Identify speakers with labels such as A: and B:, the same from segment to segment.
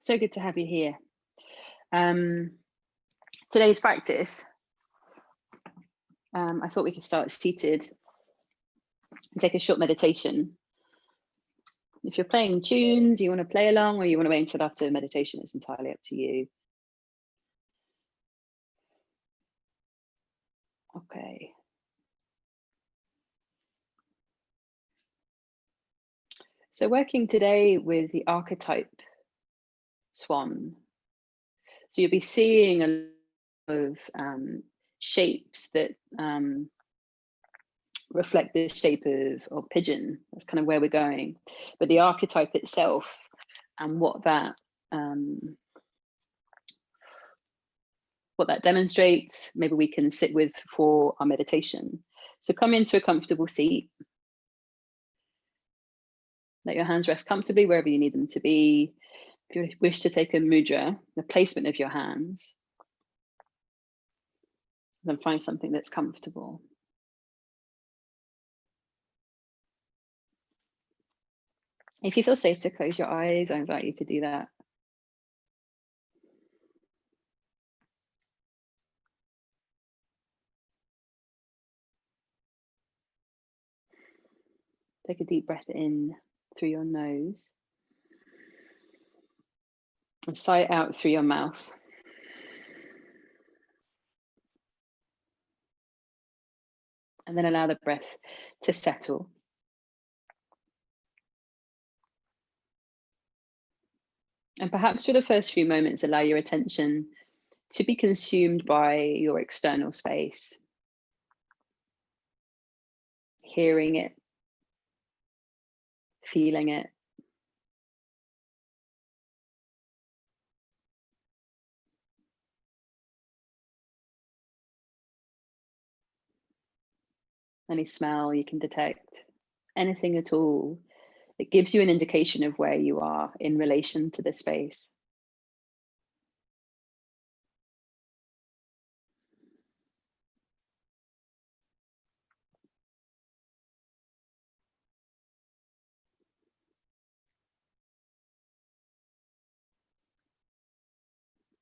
A: So good to have you here. Today's practice, I thought we could start seated and take a short meditation. If you're playing tunes, you want to play along, or you want to wait until after meditation, it's entirely up to you. Okay. So working today with the archetype swan. So you'll be seeing a lot of shapes that reflect the shape of pigeon. That's kind of where we're going. But the archetype itself and what that demonstrates, maybe we can sit with for our meditation. So come into a comfortable seat. Let your hands rest comfortably wherever you need them to be. If you wish to take a mudra, the placement of your hands, then find something that's comfortable. If you feel safe to close your eyes, I invite you to do that. Take a deep breath in through your nose and sigh out through your mouth. And then allow the breath to settle. And perhaps for the first few moments, allow your attention to be consumed by your external space. Hearing it, feeling it. Any smell you can detect, anything at all that gives you an indication of where you are in relation to the space.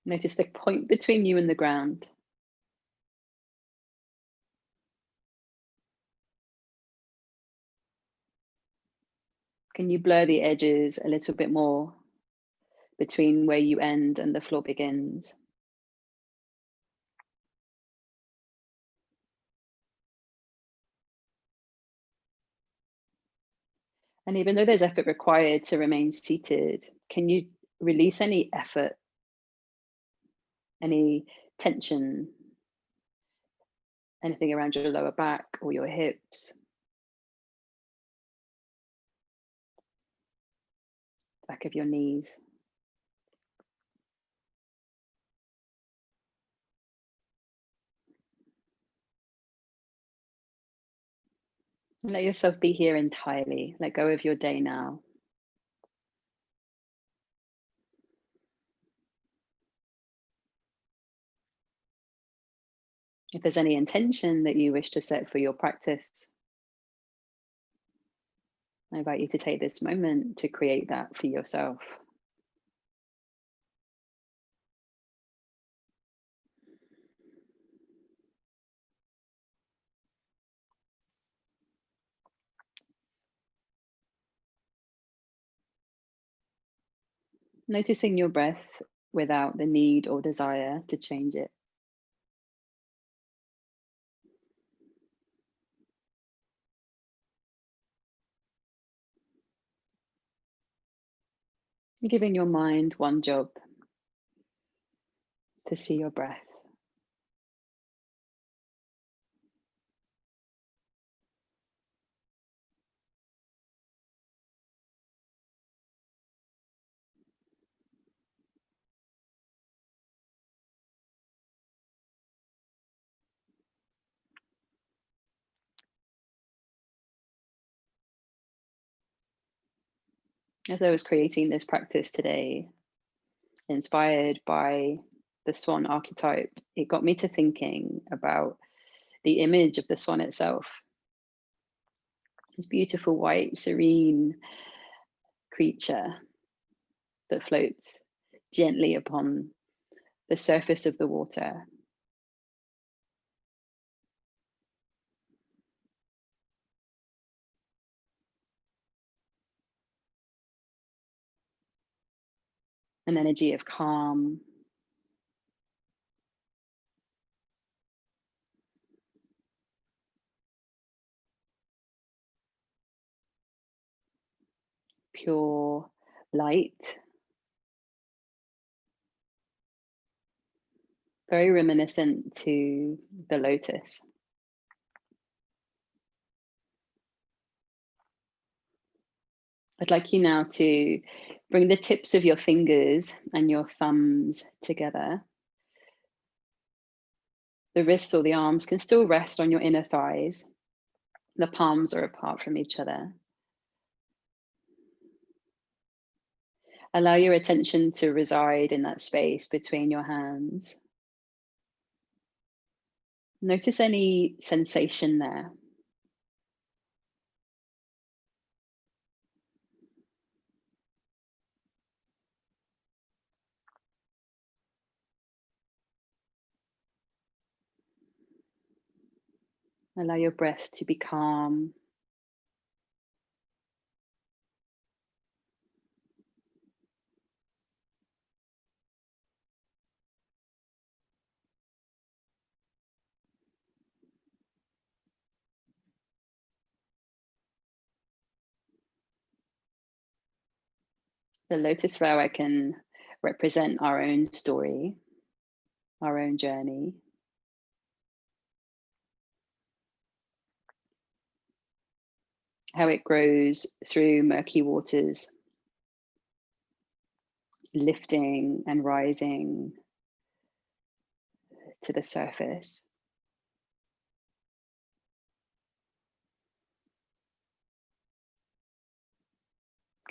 A: Notice the point between you and the ground. Can you blur the edges a little bit more between where you end and the floor begins? And even though there's effort required to remain seated, can you release any effort, any tension, anything around your lower back or your hips, back of your knees? Let yourself be here entirely. Let go of your day now. If there's any intention that you wish to set for your practice, I invite you to take this moment to create that for yourself. Noticing your breath without the need or desire to change it. Giving your mind one job: to see your breath. As I was creating this practice today, inspired by the swan archetype, it got me to thinking about the image of the swan itself. This beautiful, white, serene creature that floats gently upon the surface of the water. An energy of calm, pure light, very reminiscent to the lotus. I'd like you now to bring the tips of your fingers and your thumbs together. The wrists or the arms can still rest on your inner thighs. The palms are apart from each other. Allow your attention to reside in that space between your hands. Notice any sensation there. Allow your breath to be calm. The lotus flower can represent our own story, our own journey. How it grows through murky waters, lifting and rising to the surface.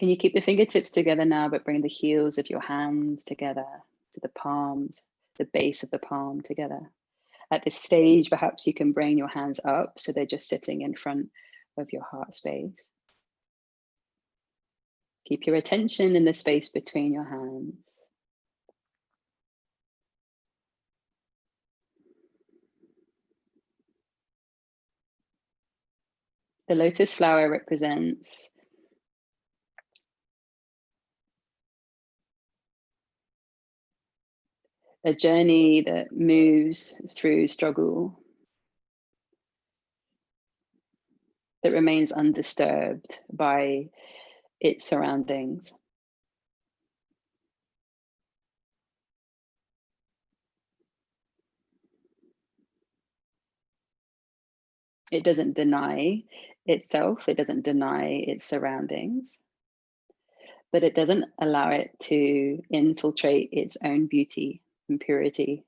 A: Can you keep the fingertips together now, but bring the heels of your hands together to the palms, the base of the palm together? At this stage, perhaps you can bring your hands up so they're just sitting in front of your heart space. Keep your attention in the space between your hands. The lotus flower represents a journey that moves through struggle, that remains undisturbed by its surroundings. It doesn't deny itself, it doesn't deny its surroundings, but it doesn't allow it to infiltrate its own beauty and purity.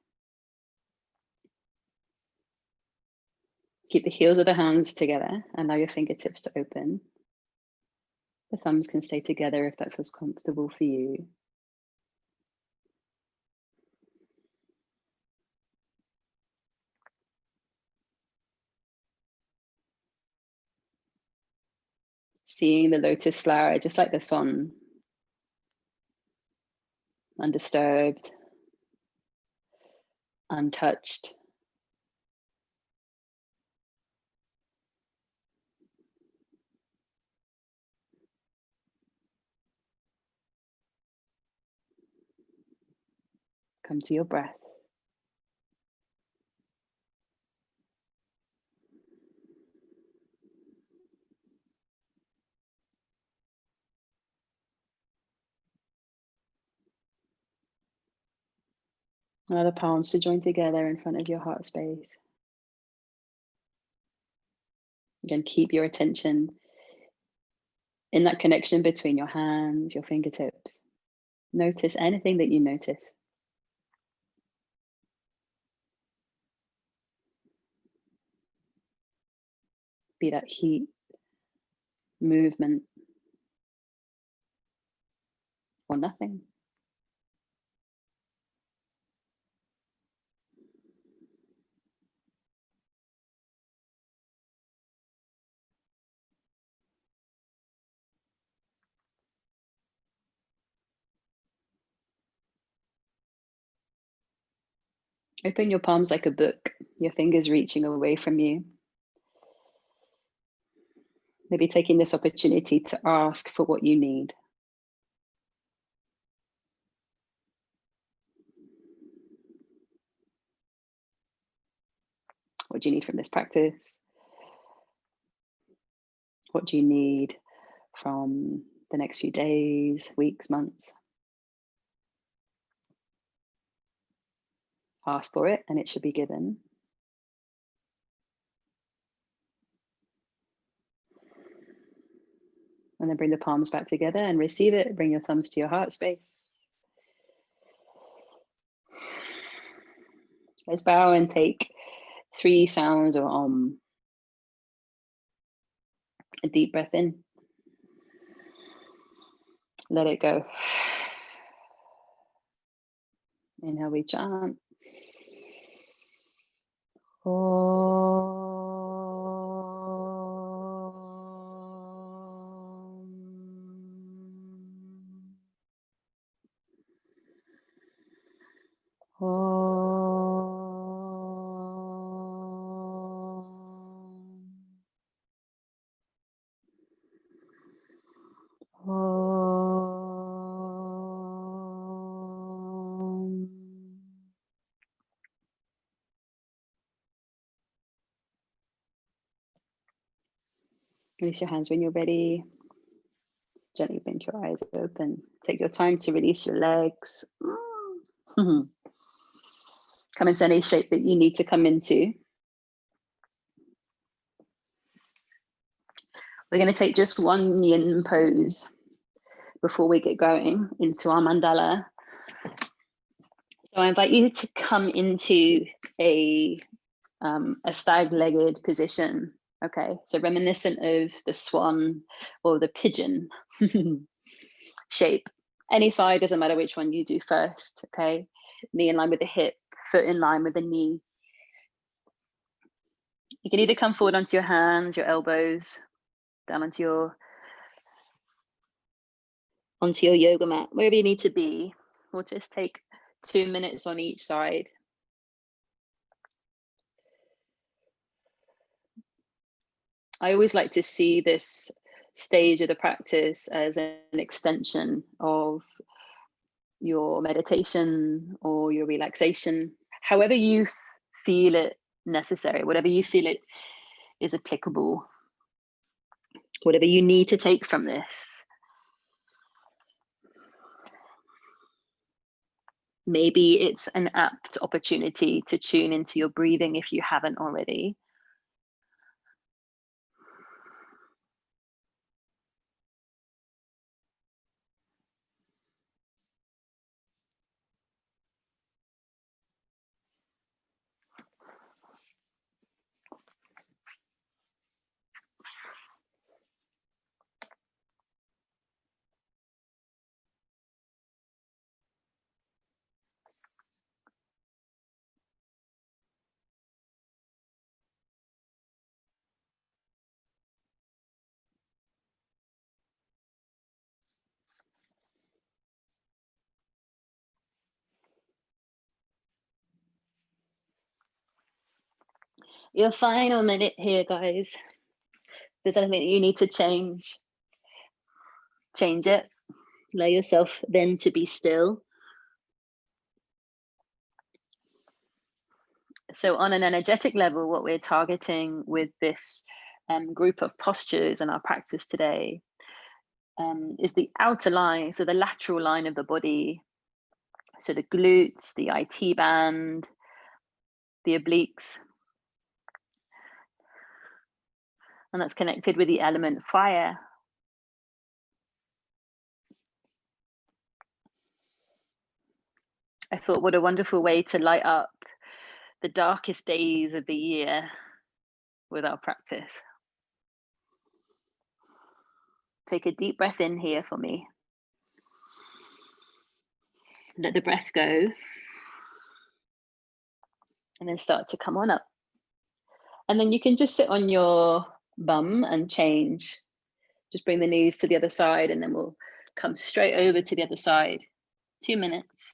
A: Keep the heels of the hands together, allow your fingertips to open. The thumbs can stay together if that feels comfortable for you. Seeing the lotus flower just like the swan, undisturbed, untouched. Come to your breath. Allow the palms to join together in front of your heart space. Again, keep your attention in that connection between your hands, your fingertips. Notice anything that you notice. Be that heat, movement, or nothing. Open your palms like a book, your fingers reaching away from you. Maybe taking this opportunity to ask for what you need. What do you need from this practice? What do you need from the next few days, weeks, months? Ask for it and it should be given. And then bring the palms back together and receive it. Bring your thumbs to your heart space. Let's bow and take 3 sounds of Om. A deep breath in. Let it go. Inhale, we chant. Release your hands when you're ready. Gently blink your eyes open. Take your time to release your legs. Come into any shape that you need to come into. We're going to take just one yin pose before we get going into our mandala. So I invite you to come into a stag-legged position. Okay, so reminiscent of the swan or the pigeon shape. Any side, doesn't matter which one you do first. Okay, knee in line with the hip, foot in line with the knee. You can either come forward onto your hands, your elbows, down onto your yoga mat, wherever you need to be. We'll just take 2 minutes on each side. I always like to see this stage of the practice as an extension of your meditation or your relaxation, however you feel it necessary, whatever you feel it is applicable, whatever you need to take from this. Maybe it's an apt opportunity to tune into your breathing if you haven't already. Your final minute here, guys. If there's anything that you need to change it. Allow yourself then to be still. So on an energetic level, what we're targeting with this group of postures in our practice today is the outer line, so the lateral line of the body. So the glutes, the IT band, the obliques. And that's connected with the element fire. I thought, what a wonderful way to light up the darkest days of the year with our practice. Take a deep breath in here for me. Let the breath go. And then start to come on up. And then you can just sit on your bum and change. Just bring the knees to the other side and then we'll come straight over to the other side. 2 minutes.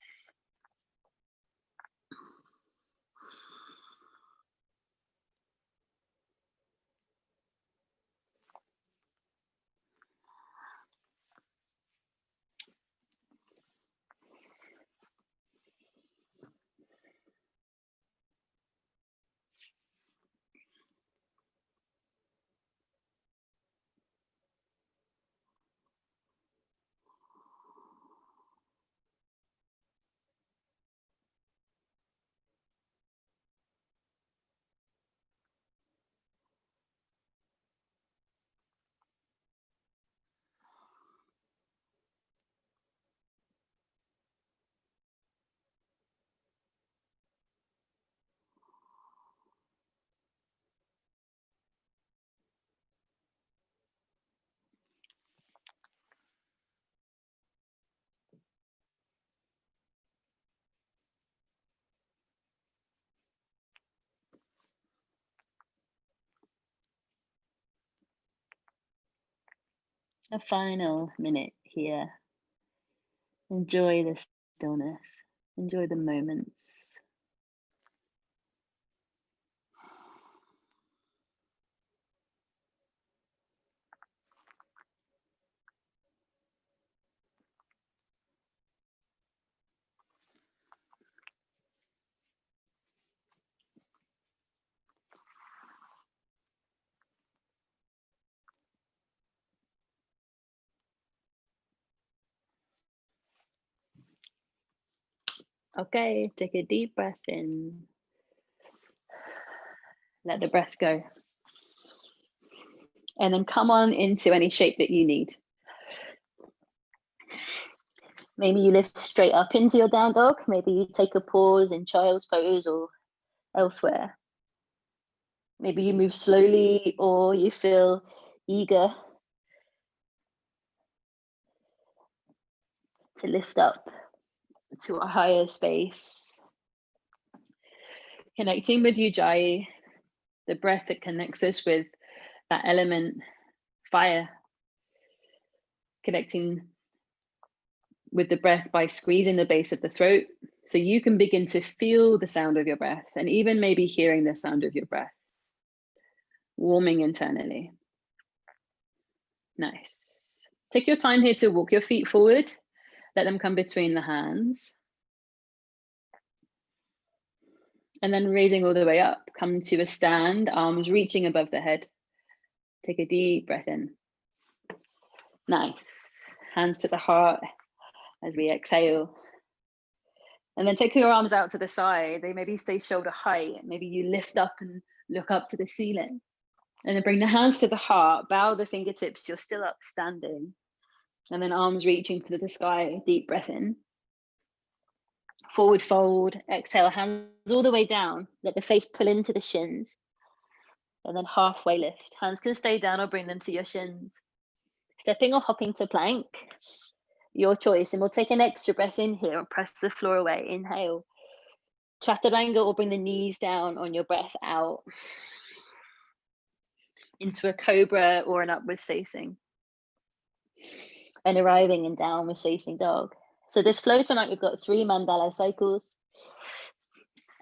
A: A final minute here. Enjoy the stillness. Enjoy the moments. Okay, take a deep breath in. Let the breath go. And then come on into any shape that you need. Maybe you lift straight up into your down dog. Maybe you take a pause in child's pose or elsewhere. Maybe you move slowly or you feel eager to lift up to a higher space. Connecting with Ujjayi, the breath that connects us with that element, fire. Connecting with the breath by squeezing the base of the throat, so you can begin to feel the sound of your breath and even maybe hearing the sound of your breath, warming internally. Nice. Take your time here to walk your feet forward. Let them come between the hands. And then raising all the way up, come to a stand, arms reaching above the head. Take a deep breath in. Nice. Hands to the heart as we exhale. And then take your arms out to the side. They maybe stay shoulder height. Maybe you lift up and look up to the ceiling. And then bring the hands to the heart, bow the fingertips, you're still up standing. And then arms reaching to the sky, deep breath in. Forward fold, exhale, hands all the way down. Let the face pull into the shins. And then halfway lift. Hands can stay down or bring them to your shins. Stepping or hopping to plank, your choice. And we'll take an extra breath in here and press the floor away. Inhale. Chaturanga, or bring the knees down on your breath out. Into a cobra or an upwards facing. And arriving in downward facing dog. So this flow tonight, we've got 3 mandala cycles.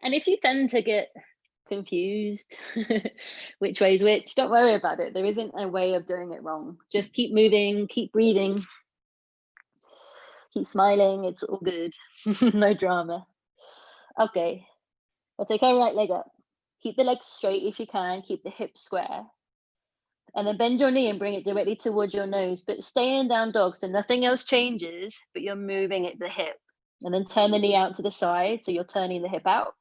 A: And if you tend to get confused which way is which, don't worry about it. There isn't a way of doing it wrong. Just keep moving, keep breathing, keep smiling. It's all good. No drama. Okay, we'll take our right leg up. Keep the legs straight if you can. Keep the hips square. And then bend your knee and bring it directly towards your nose, but stay in down dog, so nothing else changes, but you're moving at the hip. And then turn the knee out to the side, so you're turning the hip out.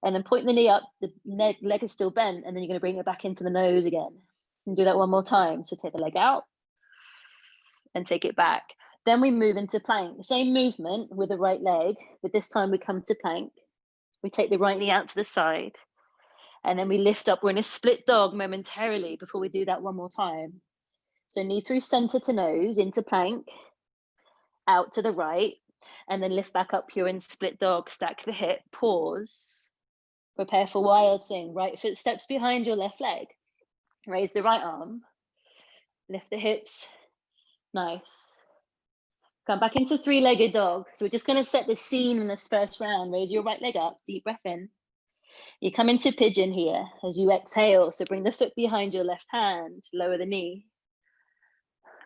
A: And then point the knee up, the leg is still bent, and then you're going to bring it back into the nose again. And do that one more time. So take the leg out and take it back. Then we move into plank. The same movement with the right leg, but this time we come to plank. We take the right knee out to the side. And then we lift up. We're in a split dog momentarily before we do that one more time. So knee through center to nose into plank, out to the right, and then lift back up. You're in split dog, stack the hip, pause, prepare for wild thing. Right foot steps behind your left leg. Raise the right arm, lift the hips, nice. Come back into 3-legged dog. So we're just gonna set the scene in this first round. Raise your right leg up, deep breath in. You come into pigeon here as you exhale. So bring the foot behind your left hand, lower the knee.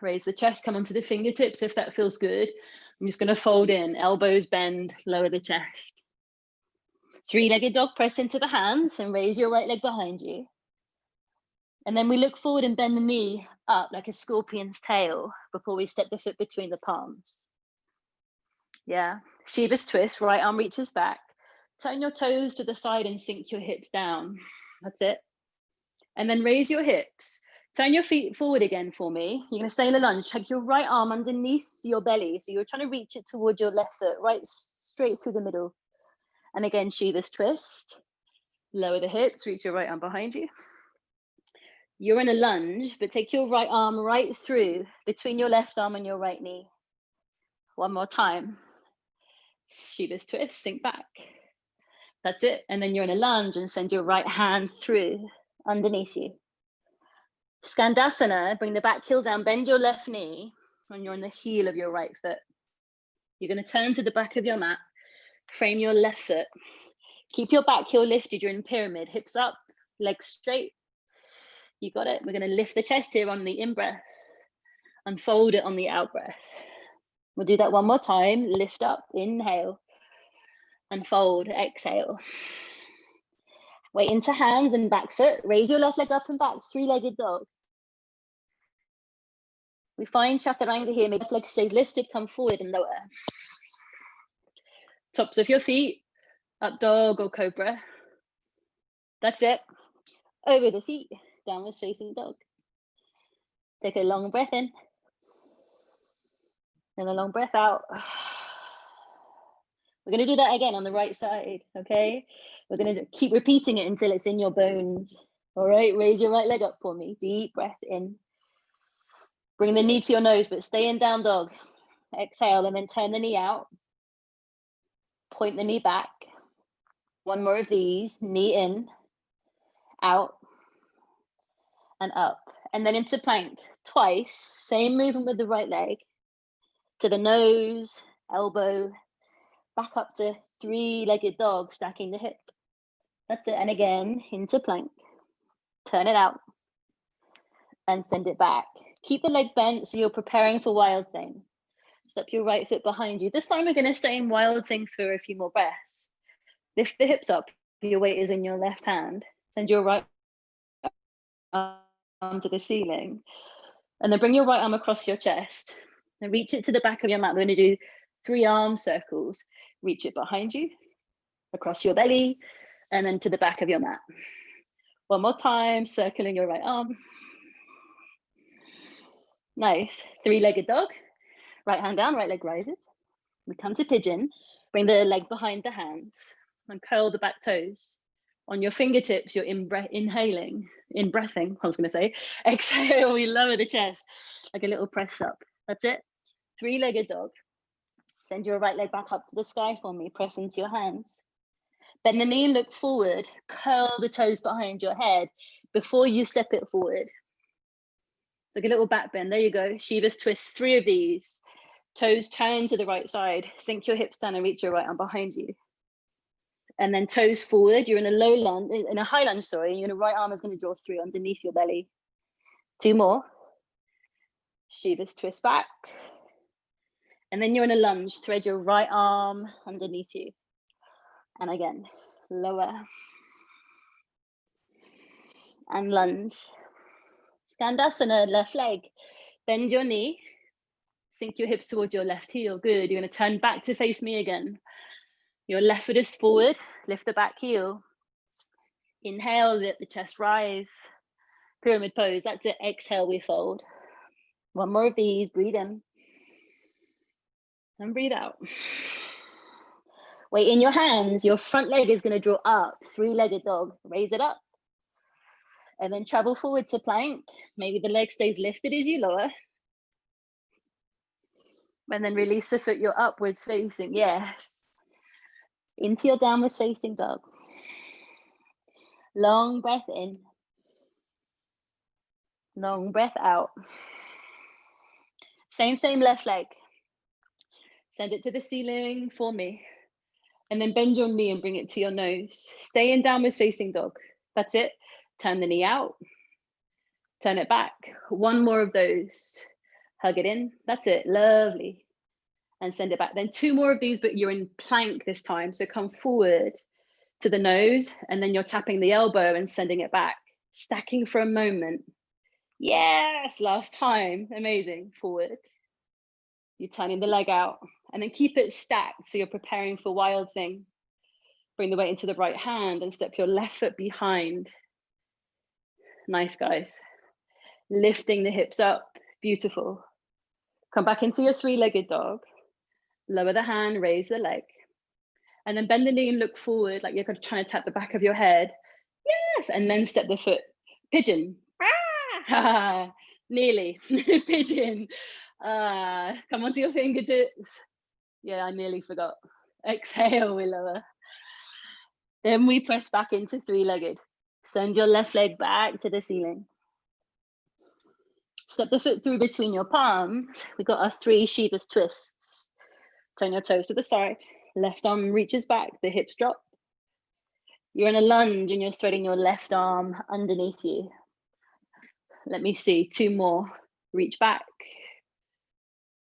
A: Raise the chest, come onto the fingertips if that feels good. I'm just gonna fold in, elbows bend, lower the chest. 3-legged dog, press into the hands and raise your right leg behind you. And then we look forward and bend the knee up like a scorpion's tail before we step the foot between the palms. Yeah, Shiva's twist, right arm reaches back. Turn your toes to the side and sink your hips down. That's it. And then raise your hips. Turn your feet forward again for me. You're gonna stay in a lunge. Take your right arm underneath your belly. So you're trying to reach it towards your left foot, right straight through the middle. And again, Shiva's twist. Lower the hips, reach your right arm behind you. You're in a lunge, but take your right arm right through between your left arm and your right knee. One more time. Shiva's twist, sink back. That's it. And then you're in a lunge and send your right hand through underneath you.
B: Skandasana, bring the back heel down, bend your left knee when you're on the heel of your right foot. You're going to turn to the back of your mat, frame your left foot. Keep your back heel lifted, you're in pyramid, hips up, legs straight. You got it. We're going to lift the chest here on the in-breath, unfold it on the out-breath. We'll do that one more time. Lift up, inhale, unfold, exhale. Weight into hands and back foot. Raise your left leg up and back, three-legged dog. We find chaturanga here. Maybe left leg stays lifted, come forward and lower. Tops of your feet, up dog or cobra. That's it. Over the feet, downwards facing dog. Take a long breath in and a long breath out. We're going to do that again on the right side, okay? We're going to keep repeating it until it's in your bones. All right, raise your right leg up for me. Deep breath in. Bring the knee to your nose, but stay in down dog. Exhale and then turn the knee out. Point the knee back. One more of these. Knee in, out, and up. And then into plank twice. Same movement with the right leg. To the nose, elbow, back up to three-legged dog, stacking the hip. That's it. And again, into plank. Turn it out and send it back. Keep the leg bent so you're preparing for wild thing. Step your right foot behind you. This time we're going to stay in wild thing for a few more breaths. Lift the hips up. Your weight is in your left hand. Send your right arm to the ceiling. And then bring your right arm across your chest and reach it to the back of your mat. We're going to do 3 arm circles. Reach it behind you, across your belly, and then to the back of your mat. One more time, circling your right arm. Nice. 3-legged dog. Right hand down, right leg rises. We come to pigeon. Bring the leg behind the hands and curl the back toes. On your fingertips, you're inhaling, in-breathing, I was going to say. Exhale, we lower the chest like a little press up. That's it. 3-legged dog. Send your right leg back up to the sky for me. Press into your hands. Bend the knee and look forward. Curl the toes behind your head before you step it forward. Like a little back bend. There you go. Shiva's twist. 3 of these. Toes turn to the right side. Sink your hips down and reach your right arm behind you. And then toes forward. You're in a low lunge, in a high lunge, sorry. Your right arm is going to draw through underneath your belly. 2 more. Shiva's twist back. And then you're in a lunge. Thread your right arm underneath you. And again, lower. And lunge. Skandasana, left leg. Bend your knee. Sink your hips towards your left heel. Good. You're going to turn back to face me again. Your left foot is forward. Lift the back heel. Inhale, let the chest rise. Pyramid pose. That's it. Exhale, we fold. One more of these. Breathe in. And breathe out. Weight in your hands. Your front leg is going to draw up. 3-legged dog. Raise it up. And then travel forward to plank. Maybe the leg stays lifted as you lower. And then release the foot, you're upwards facing. Yes. Into your downwards facing dog. Long breath in. Long breath out. Same left leg. Send it to the ceiling for me. And then bend your knee and bring it to your nose. Stay in downwards facing dog. That's it. Turn the knee out. Turn it back. 1 more of those. Hug it in. That's it. Lovely. And send it back. Then 2 more of these, but you're in plank this time. So come forward to the nose, and then you're tapping the elbow and sending it back. Stacking for a moment. Yes, last time. Amazing. Forward. You're turning the leg out, and then keep it stacked so you're preparing for wild thing. Bring the weight into the right hand and step your left foot behind. Nice, guys. Lifting the hips up. Beautiful. Come back into your 3-legged dog. Lower the hand, raise the leg. And then bend the knee and look forward like you're trying to tap the back of your head. Yes, and then step the foot. Pigeon. Ah, nearly. Pigeon. Come onto your fingertips. Yeah, I nearly forgot. Exhale, we lower. Then we press back into 3-legged. Send your left leg back to the ceiling. Step the foot through between your palms. We got our 3 sheep's twists. Turn your toes to the side. Left arm reaches back, the hips drop. You're in a lunge and you're threading your left arm underneath you. Let me see, 2 more. Reach back.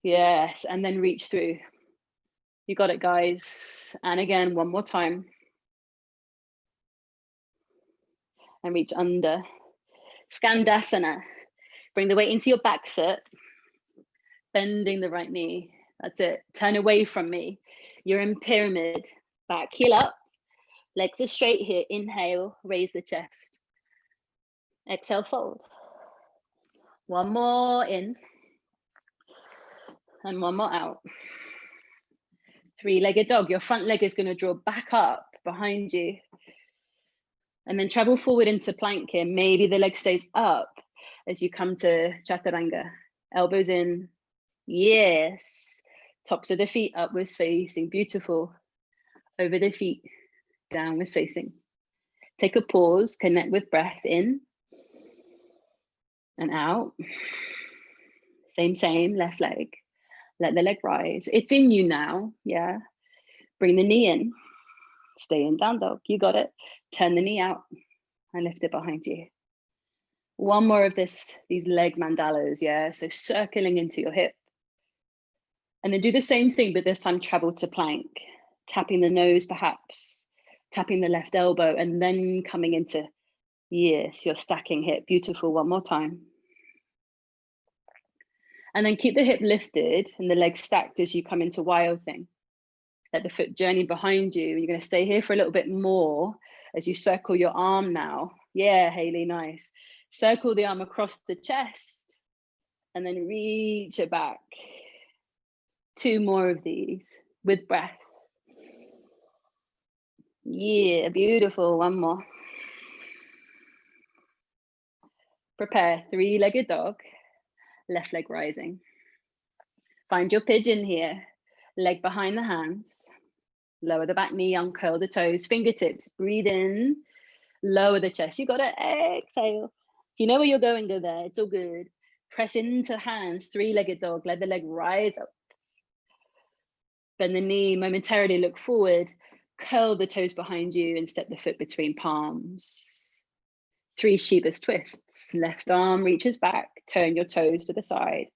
B: Yes, and then reach through. You got it, guys. And again, 1 more time. And reach under. Skandasana. Bring the weight into your back foot. Bending the right knee. That's it. Turn away from me. You're in pyramid. Back, heel up. Legs are straight here. Inhale, raise the chest. Exhale, fold. 1 more in. And 1 more out. 3-legged dog. Your front leg is going to draw back up behind you. And then travel forward into plank here. Maybe the leg stays up as you come to chaturanga. Elbows in. Yes. Tops of the feet upwards facing. Beautiful. Over the feet. Downwards facing. Take a pause. Connect with breath in. And out. Same. Left leg. Let the leg rise. It's in you now. Yeah. Bring the knee in. Stay in down dog. You got it. Turn the knee out and lift it behind you. 1 more of these leg mandalas. Yeah. So circling into your hip. And then do the same thing, but this time travel to plank. Tapping the nose perhaps. Tapping the left elbow and then coming into, yes, your stacking hip. Beautiful. 1 more time. And then keep the hip lifted and the leg stacked as you come into wild thing. Let the foot journey behind you. You're going to stay here for a little bit more as you circle your arm now. Yeah, Haley, nice. Circle the arm across the chest and then reach it back. 2 more of these with breath. Yeah, beautiful. 1 more. Prepare 3-legged dog. Left leg rising. Find your pigeon here. Leg behind the hands. Lower the back knee, uncurl the toes, fingertips. Breathe in. Lower the chest. You got to exhale. If you know where you're going, go there. It's all good. Press into hands. 3-legged dog. Let the leg rise up. Bend the knee. Momentarily look forward. Curl the toes behind you and step the foot between palms. 3 Shiva's twists. Left arm reaches back. Turn your toes to the side.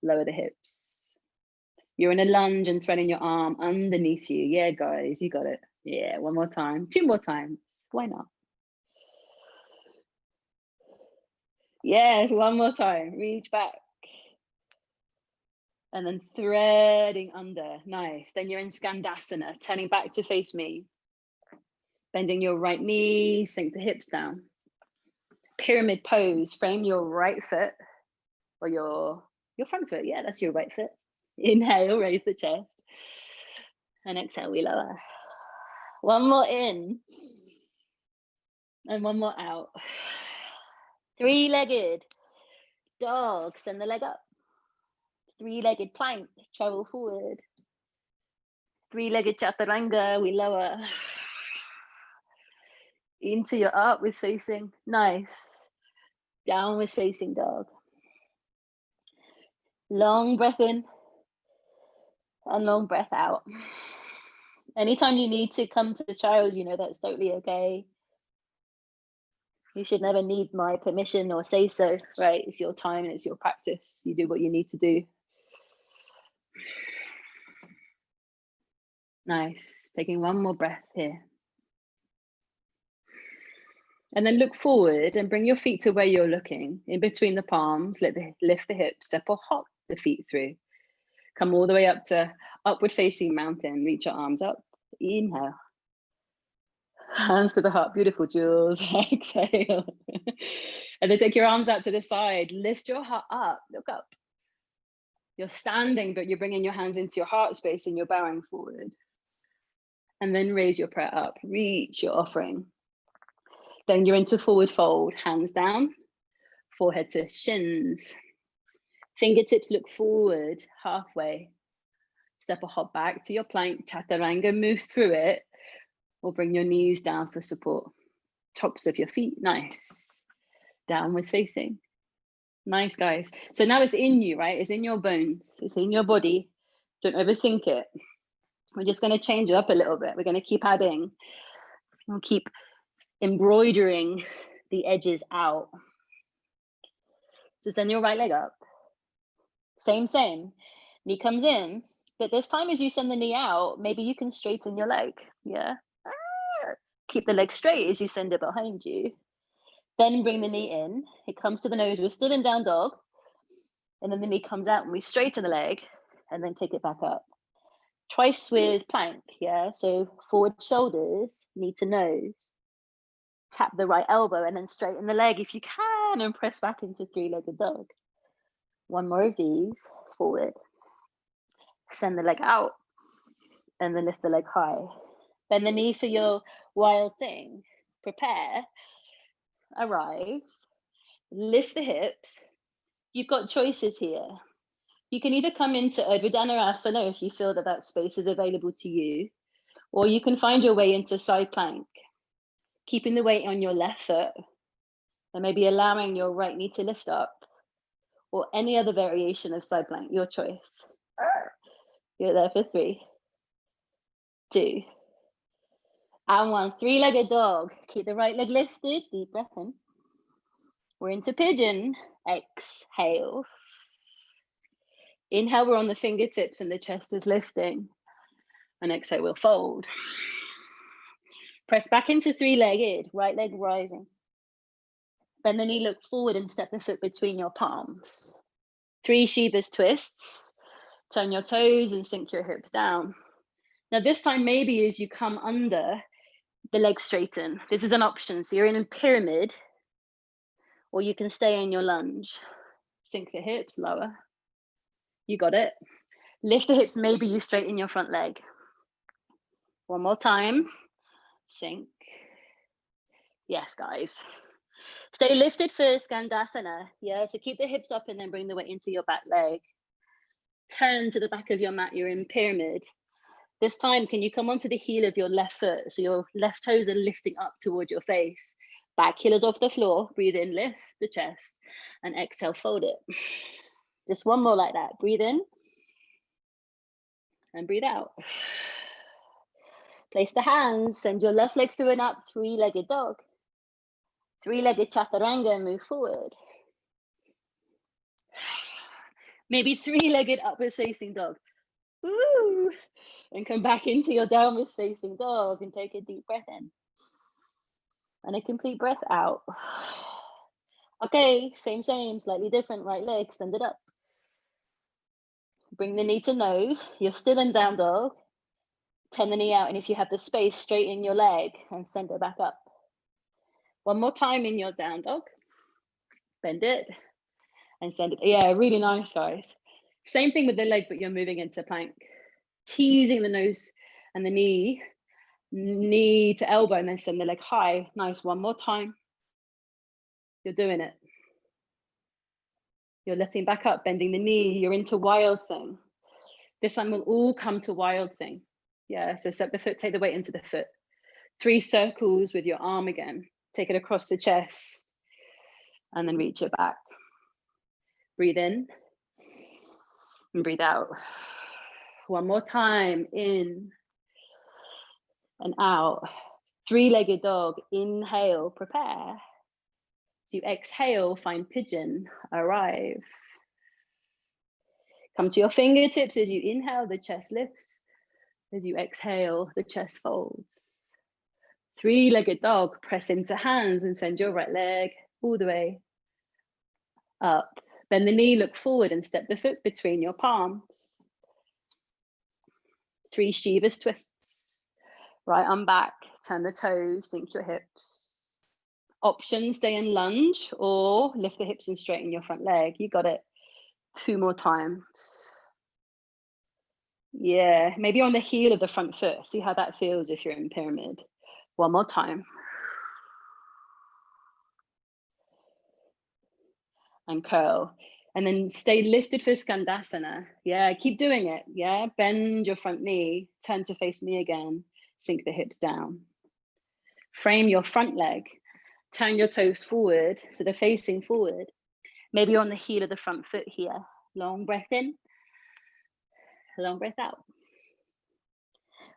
B: Lower the hips. You're in a lunge and threading your arm underneath you. Yeah, guys, you got it. Yeah, 1 more time. 2 more times. Why not? Yes, 1 more time. Reach back. And then threading under. Nice. Then you're in Skandasana, turning back to face me. Bending your right knee, sink the hips down. Pyramid pose. Frame your right foot or your front foot. Yeah, that's your right foot. Inhale, raise the chest. And exhale, we lower. 1 more in. And 1 more out. 3-legged dog. Send the leg up. 3-legged plank. Travel forward. 3-legged chaturanga. We lower. Into your upwards facing. Nice. Downwards facing dog. Long breath in. And long breath out. Anytime you need to come to the child, you know that's totally okay. You should never need my permission or say so, right? It's your time and it's your practice. You do what you need to do. Nice. Taking 1 more breath here. And then look forward and bring your feet to where you're looking. In between the palms, lift the hips, step or hop the feet through. Come all the way up to upward facing mountain. Reach your arms up. Inhale. Hands to the heart. Beautiful, Jules. Exhale. And then take your arms out to the side. Lift your heart up. Look up. You're standing, but you're bringing your hands into your heart space and you're bowing forward. And then raise your prayer up. Reach your offering. Then you're into forward fold. Hands down. Forehead to shins. Fingertips look forward halfway. Step or hop back to your plank. Chaturanga. Move through it. Or bring your knees down for support. Tops of your feet. Nice. Downwards facing. Nice, guys. So now it's in you, right? It's in your bones. It's in your body. Don't overthink it. We're just going to change it up a little bit. We're going to keep adding. We'll keep embroidering the edges out. So send your right leg up. Same. Knee comes in. But this time as you send the knee out, maybe you can straighten your leg. Yeah. Keep the leg straight as you send it behind you. Then bring the knee in. It comes to the nose. We're still in down dog. And then the knee comes out and we straighten the leg and then take it back up. Twice with plank, yeah? So forward shoulders, knee to nose. Tap the right elbow and then straighten the leg if you can and press back into three-legged dog. One more of these, forward. Send the leg out and then lift the leg high. Bend the knee for your wild thing. Prepare, arrive, lift the hips. You've got choices here. You can either come into Urdhva Dhanurasana if you feel that that space is available to you, or you can find your way into side plank, keeping the weight on your left foot, and maybe allowing your right knee to lift up, or any other variation of side plank, your choice. You're there for 3, 2, and 1. Three-legged dog. Keep the right leg lifted, deep breath in. We're into pigeon. Exhale. Inhale, we're on the fingertips and the chest is lifting. And exhale, we'll fold. Press back into three-legged, right leg rising. Bend the knee, look forward and step the foot between your palms. 3 Shiva's twists. Turn your toes and sink your hips down. Now this time maybe as you come under, the legs straighten. This is an option. So you're in a pyramid or you can stay in your lunge. Sink the hips, lower. You got it. Lift the hips, maybe you straighten your front leg. One more time. Sink. Yes, guys. Stay lifted for Skandasana. Yeah, so keep the hips up and then bring the weight into your back leg. Turn to the back of your mat, you're in pyramid. This time, can you come onto the heel of your left foot? So your left toes are lifting up towards your face. Back heel is off the floor. Breathe in, lift the chest, and exhale, fold it. Just one more like that. Breathe in and breathe out. Place the hands, send your left leg through and up, three-legged dog. Three-legged chaturanga, move forward. Maybe three-legged upwards facing dog. Woo! And come back into your downwards facing dog and take a deep breath in. And a complete breath out. Okay, same, slightly different. Right leg, extend it up. Bring the knee to nose. You're still in down dog. Turn the knee out, and if you have the space, straighten your leg and send it back up. One more time in your down dog. Bend it and send it. Yeah, really nice, guys. Same thing with the leg, but you're moving into plank. Teasing the nose and the knee to elbow, and then send the leg high. Nice, one more time. You're doing it. You're lifting back up, bending the knee. You're into wild thing. This time we'll all come to wild thing. Yeah, so step the foot, take the weight into the foot. 3 circles with your arm again. Take it across the chest and then reach it back. Breathe in and breathe out. One more time, in and out. Three-legged dog, inhale, prepare. So you exhale, find pigeon, arrive. Come to your fingertips as you inhale, the chest lifts. As you exhale, the chest folds. Three-legged dog, press into hands and send your right leg all the way up. Bend the knee, look forward and step the foot between your palms. 3 Shiva's twists. Right arm back, turn the toes, sink your hips. Option, stay in lunge or lift the hips and straighten your front leg. You got it. 2 more times. Yeah, maybe on the heel of the front foot. See how that feels if you're in pyramid. One more time. And curl. And then stay lifted for Skandasana. Yeah, keep doing it. Yeah, bend your front knee, turn to face me again, sink the hips down. Frame your front leg, turn your toes forward, so they're facing forward. Maybe on the heel of the front foot here. Long breath in, long breath out.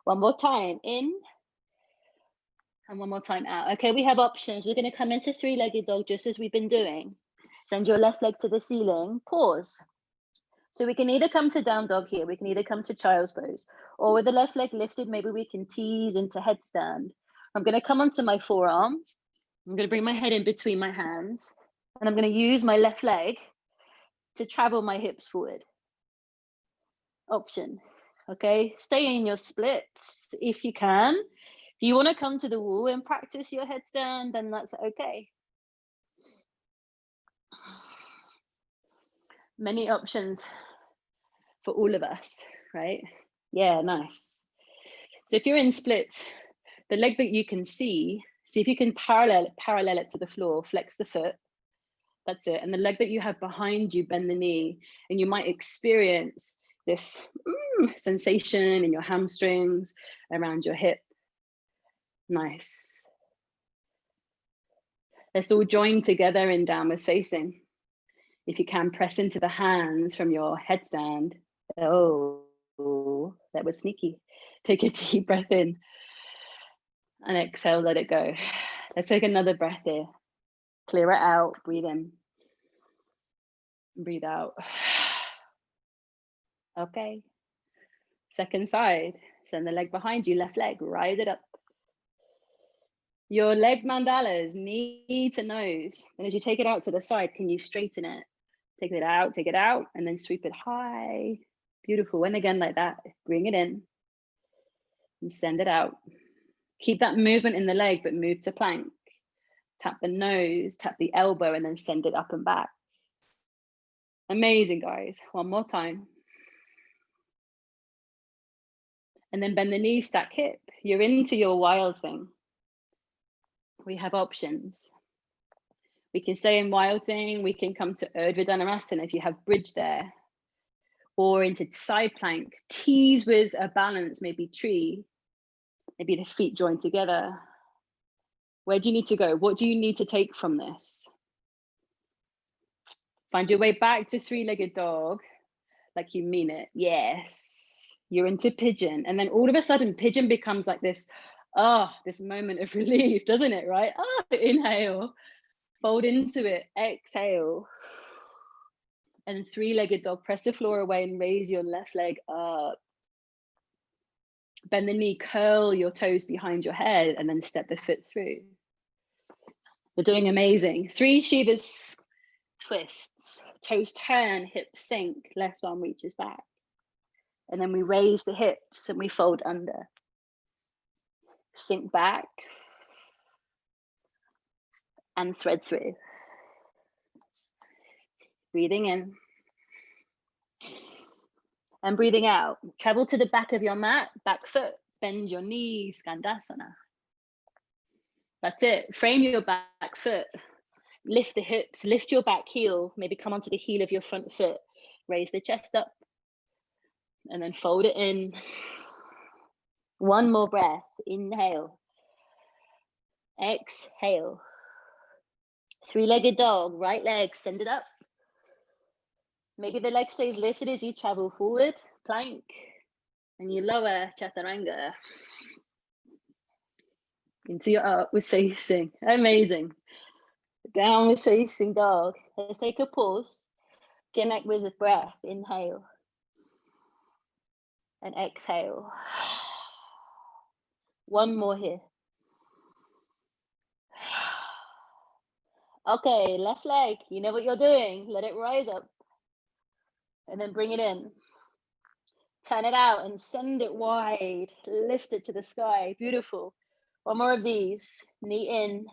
B: One more time, in, and one more time out. Okay, we have options. We're going to come into three-legged dog just as we've been doing. Send your left leg to the ceiling, pause. So we can either come to down dog here, we can either come to child's pose, or with the left leg lifted, maybe we can tease into headstand. I'm going to come onto my forearms. I'm going to bring my head in between my hands, and I'm going to use my left leg to travel my hips forward. Option. Okay, stay in your splits if you can. If you want to come to the wall and practice your headstand, then that's okay. Many options for all of us, right? Yeah, nice. So if you're in splits, the leg that you can see if you can parallel it to the floor, flex the foot. That's it. And the leg that you have behind you, bend the knee, and you might experience this sensation in your hamstrings, around your hip. Nice. Let's all join together in downward facing. If you can, press into the hands from your headstand. Oh, that was sneaky. Take a deep breath in and exhale, let it go. Let's take another breath here. Clear it out, breathe in. Breathe out. Okay. Second side, send the leg behind you, left leg, rise it up. Your leg mandalas, knee to nose. And as you take it out to the side, can you straighten it? Take it out, and then sweep it high. Beautiful. And again, like that, bring it in and send it out. Keep that movement in the leg, but move to plank. Tap the nose, tap the elbow, and then send it up and back. Amazing, guys. One more time. And then bend the knee, stack hip. You're into your wild thing. We have options. We can stay in wild thing. We can come to Urdhva Dhanurasana if you have bridge there. Or into side plank. Tease with a balance, maybe tree. Maybe the feet joined together. Where do you need to go? What do you need to take from this? Find your way back to three-legged dog, like you mean it. Yes. You're into pigeon. And then all of a sudden, pigeon becomes like this, this moment of relief, doesn't it, right? Inhale, fold into it, exhale. And three-legged dog, press the floor away and raise your left leg up. Bend the knee, curl your toes behind your head, and then step the foot through. You're doing amazing. 3 Shivas twists, toes turn, hips sink, left arm reaches back. And then we raise the hips and we fold under. Sink back and thread through. Breathing in. And breathing out. Travel to the back of your mat, back foot, bend your knees, Skandasana. That's it. Frame your back foot. Lift the hips, lift your back heel, maybe come onto the heel of your front foot. Raise the chest up. And then fold it in. One more breath. Inhale. Exhale. Three-legged dog, right leg, send it up. Maybe the leg stays lifted as you travel forward, plank, and you lower chaturanga into your upwards facing. Amazing. Downwards facing dog. Let's take a pause. Connect with the breath. Inhale. And exhale. One more here. Okay, left leg, you know what you're doing. Let it rise up. And then bring it in. Turn it out and send it wide. Lift it to the sky. Beautiful. One more of these. Knee in,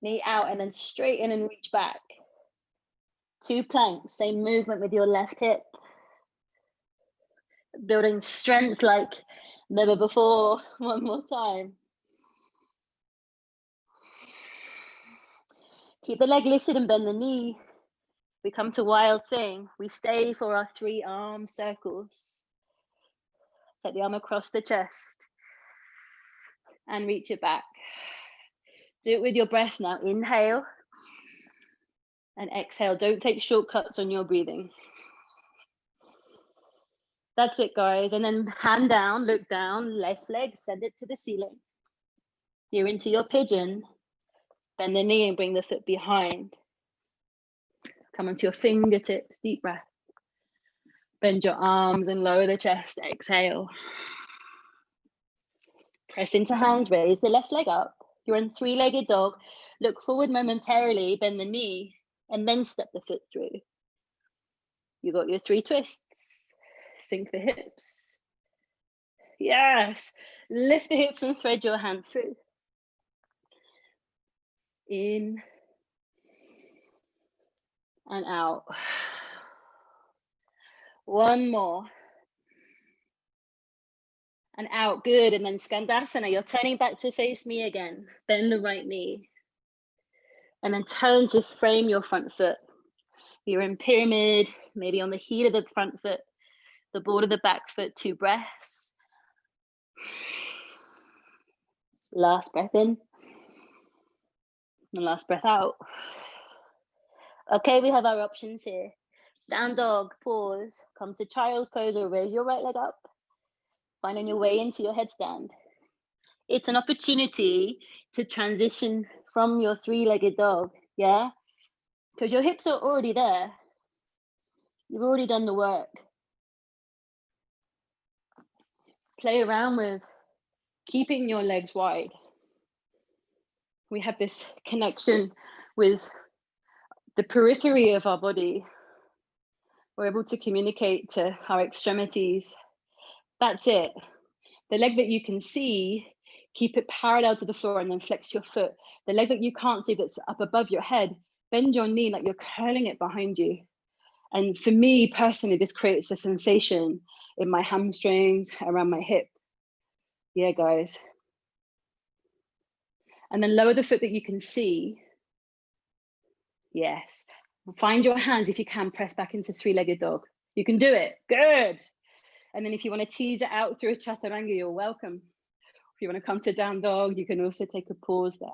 B: knee out, and then straighten and reach back. 2 planks, same movement with your left hip. Building strength like never before. One more time. Keep the leg lifted and bend the knee. We come to wild thing. We stay for our 3 arm circles. Take the arm across the chest and reach it back. Do it with your breath now. Inhale. And exhale. Don't take shortcuts on your breathing. That's it, guys. And then hand down, look down, left leg, send it to the ceiling. You're into your pigeon. Bend the knee and bring the foot behind. Come onto your fingertips, deep breath. Bend your arms and lower the chest, exhale. Press into hands, raise the left leg up. You're in three-legged dog. Look forward momentarily, bend the knee, and then step the foot through. You got your 3 twists. Sink the hips. Yes. Lift the hips and thread your hand through. In and out. One more. And out, good. And then Skandasana, you're turning back to face me again. Bend the right knee. And then turn to frame your front foot. You're in pyramid, maybe on the heel of the front foot, the board of the back foot, 2 breaths. Last breath in. And last breath out. Okay, we have our options here. Down dog, pause, come to child's pose or raise your right leg up. Finding your way into your headstand. It's an opportunity to transition from your 3-legged dog, yeah? Because your hips are already there. You've already done the work. Play around with keeping your legs wide. We have this connection with the periphery of our body. We're able to communicate to our extremities. That's it. The leg that you can see, keep it parallel to the floor and then flex your foot. The leg that you can't see that's up above your head, bend your knee like you're curling it behind you. And for me personally, this creates a sensation in my hamstrings, around my hip. Yeah, guys. And then lower the foot that you can see. Yes. Find your hands, if you can, press back into 3-legged dog. You can do it. Good. And then if you want to tease it out through a chaturanga, you're welcome. If you want to come to down dog, you can also take a pause there.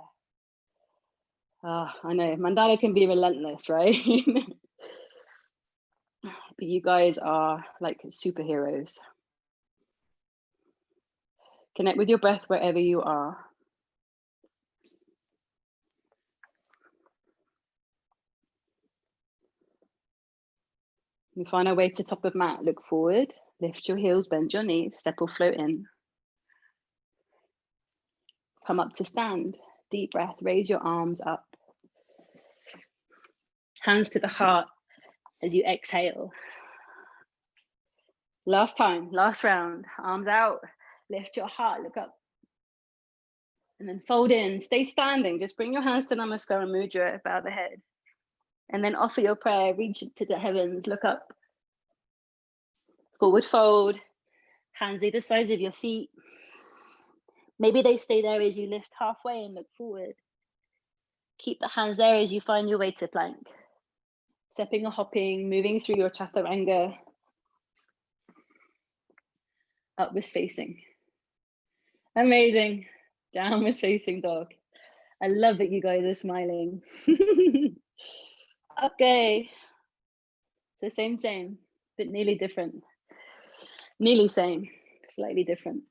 B: I know, Mandala can be relentless, right? But you guys are like superheroes. Connect with your breath wherever you are. We find our way to top of mat, look forward, lift your heels, bend your knees, step or float in. Come up to stand, deep breath, raise your arms up. Hands to the heart as you exhale. Last time, last round, arms out, lift your heart, look up. And then fold in, stay standing, just bring your hands to Namaskara Mudra, bow the head. And then offer your prayer, reach to the heavens, look up. Forward fold, hands either sides of your feet. Maybe they stay there as you lift halfway and look forward. Keep the hands there as you find your way to plank. Stepping or hopping, moving through your chaturanga. Upwards facing. Amazing. Downwards facing dog. I love that you guys are smiling. Okay. So same, but nearly different. Nearly same, slightly different.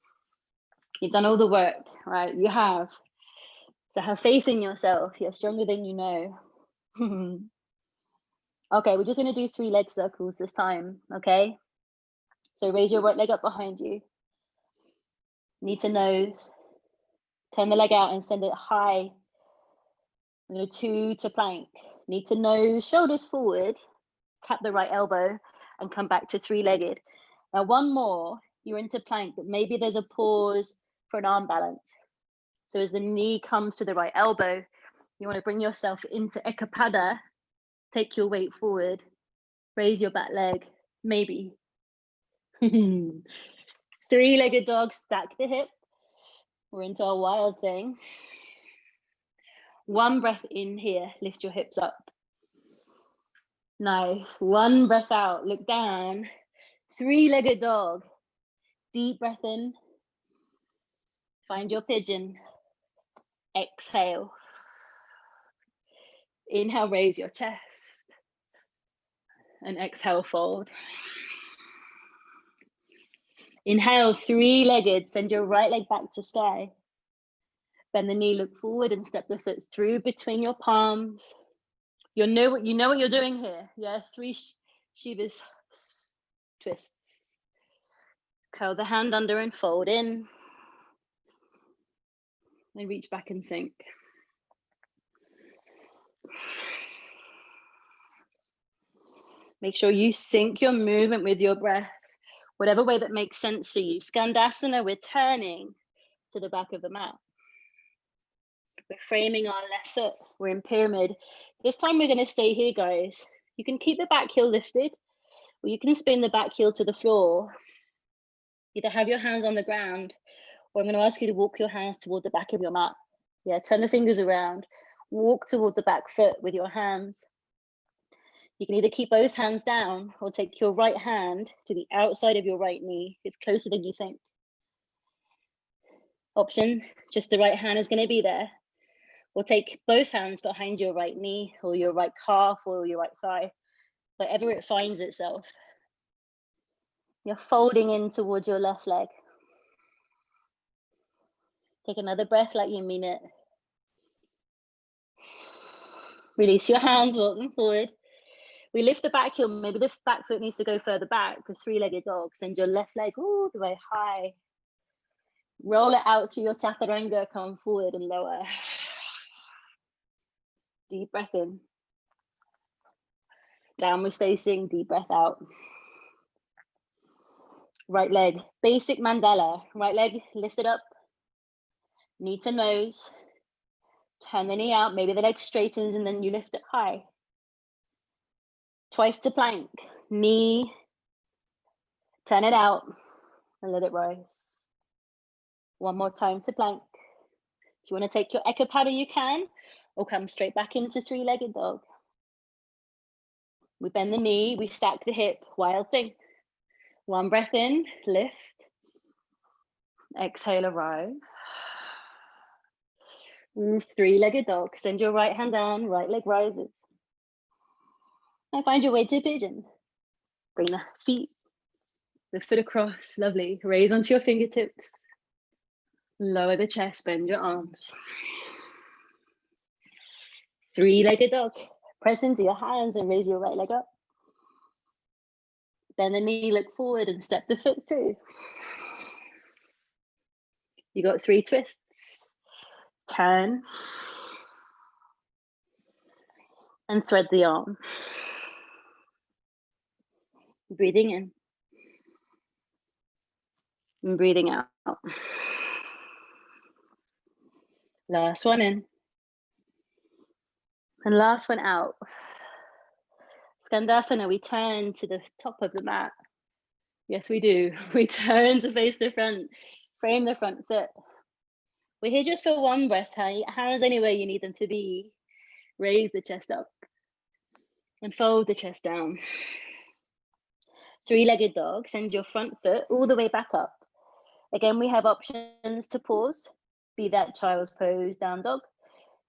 B: You've done all the work, right? You have. So have faith in yourself. You're stronger than you know. Okay, we're just going to do 3 leg circles this time, okay? So raise your right leg up behind you. Knee to nose. Turn the leg out and send it high. 2 to plank. Knee to nose, shoulders forward. Tap the right elbow and come back to 3-legged. Now 1 more, you're into plank, but maybe there's a pause for an arm balance. So as the knee comes to the right elbow, you want to bring yourself into Ekapada. Take your weight forward, raise your back leg, maybe. 3-legged dog, stack the hip. We're into our wild thing. 1 breath in here, lift your hips up. Nice, 1 breath out, look down. 3-legged dog, deep breath in. Find your pigeon, exhale. Inhale, raise your chest. And exhale, fold. Inhale, three-legged, send your right leg back to sky. Bend the knee, look forward and step the foot through between your palms. You know what you're doing here. Yeah, 3 Shiva's twists. Curl the hand under and fold in. And reach back and sink. Make sure you sync your movement with your breath, whatever way that makes sense for you. Skandasana, we're turning to the back of the mat. We're framing our left foot. We're in pyramid. This time we're going to stay here, guys. You can keep the back heel lifted, or you can spin the back heel to the floor. Either have your hands on the ground, or I'm going to ask you to walk your hands toward the back of your mat. Yeah, turn the fingers around. Walk toward the back foot with your hands. You can either keep both hands down or take your right hand to the outside of your right knee. It's closer than you think. Option, just the right hand is going to be there. Or take both hands behind your right knee or your right calf or your right thigh, wherever it finds itself. You're folding in towards your left leg. Take another breath like you mean it. Release your hands, walk them forward. We lift the back heel, maybe this back foot needs to go further back for three-legged dog. Send your left leg all the way high. Roll it out through your chaturanga, come forward and lower. Deep breath in. Downward facing, deep breath out. Right leg, basic mandala. Right leg lifted up, knee to nose. Turn the knee out, maybe the leg straightens and then you lift it high. Twice to plank, knee, turn it out and let it rise. One more time to plank. If you want to take your ekapada, you can, or come straight back into three-legged dog. We bend the knee, we stack the hip, wild thing. One breath in, lift. Exhale, arrive. Three-legged dog. Send your right hand down, right leg rises. Now find your way to pigeon. Bring the feet, the foot across, lovely. Raise onto your fingertips. Lower the chest, bend your arms. Three-legged dog. Press into your hands and raise your right leg up. Bend the knee, look forward and step the foot through. You got 3 twists. Turn. And thread the arm. Breathing in. And breathing out. Last one in. And last one out. Skandasana, we turn to the top of the mat. Yes, we do. We turn to face the front, frame the front foot. We're here just for one breath, hands anywhere you need them to be. Raise the chest up and fold the chest down. Three-legged dog, send your front foot all the way back up. Again, we have options to pause, be that child's pose, down dog.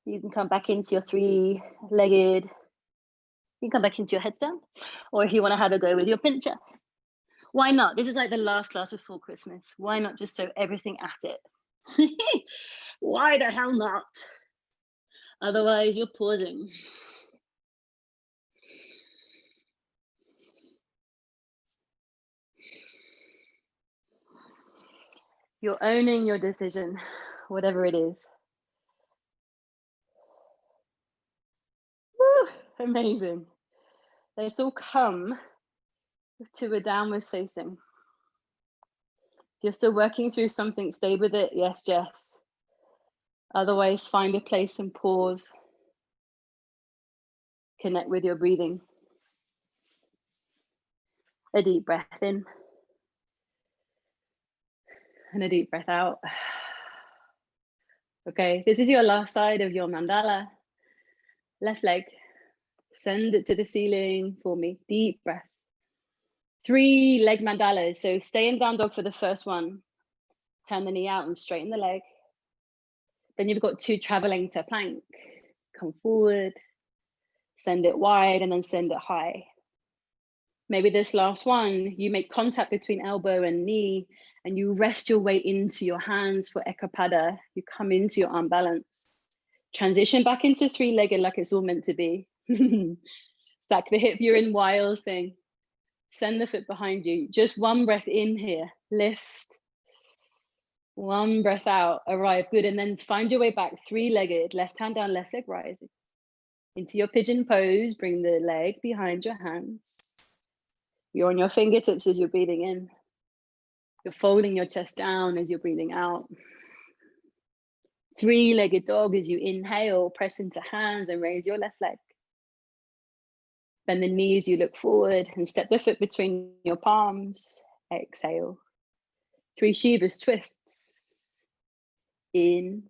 B: You can come back into your three-legged, you can come back into your headstand, or if you want to have a go with your pincher. Why not? This is like the last class before Christmas. Why not just throw everything at it? Why the hell not? Otherwise, you're pausing. You're owning your decision, whatever it is. Woo, amazing. Let's all come to a downward facing. If you're still working through something, stay with it. Yes, Jess. Otherwise, find a place and pause. Connect with your breathing. A deep breath in. And a deep breath out. Okay, this is your last side of your mandala. Left leg. Send it to the ceiling for me. Deep breath. 3-leg mandalas. So stay in down dog for the first one. Turn the knee out and straighten the leg. Then you've got 2 traveling to plank. Come forward. Send it wide and then send it high. Maybe this last one, you make contact between elbow and knee and you rest your way into your hands for Ekapada. You come into your arm balance. Transition back into three-legged like it's all meant to be. Stack the hip, you're in wild thing. Send the foot behind you. Just one breath in here, lift. One breath out, arrive, good. And then find your way back, three-legged, left hand down, left leg rising. Into your pigeon pose, bring the leg behind your hands. You're on your fingertips as you're breathing in. You're folding your chest down as you're breathing out. Three-legged dog as you inhale, press into hands and raise your left leg. Bend the knees, you look forward and step the foot between your palms. Exhale. 3 Shivas twists. In.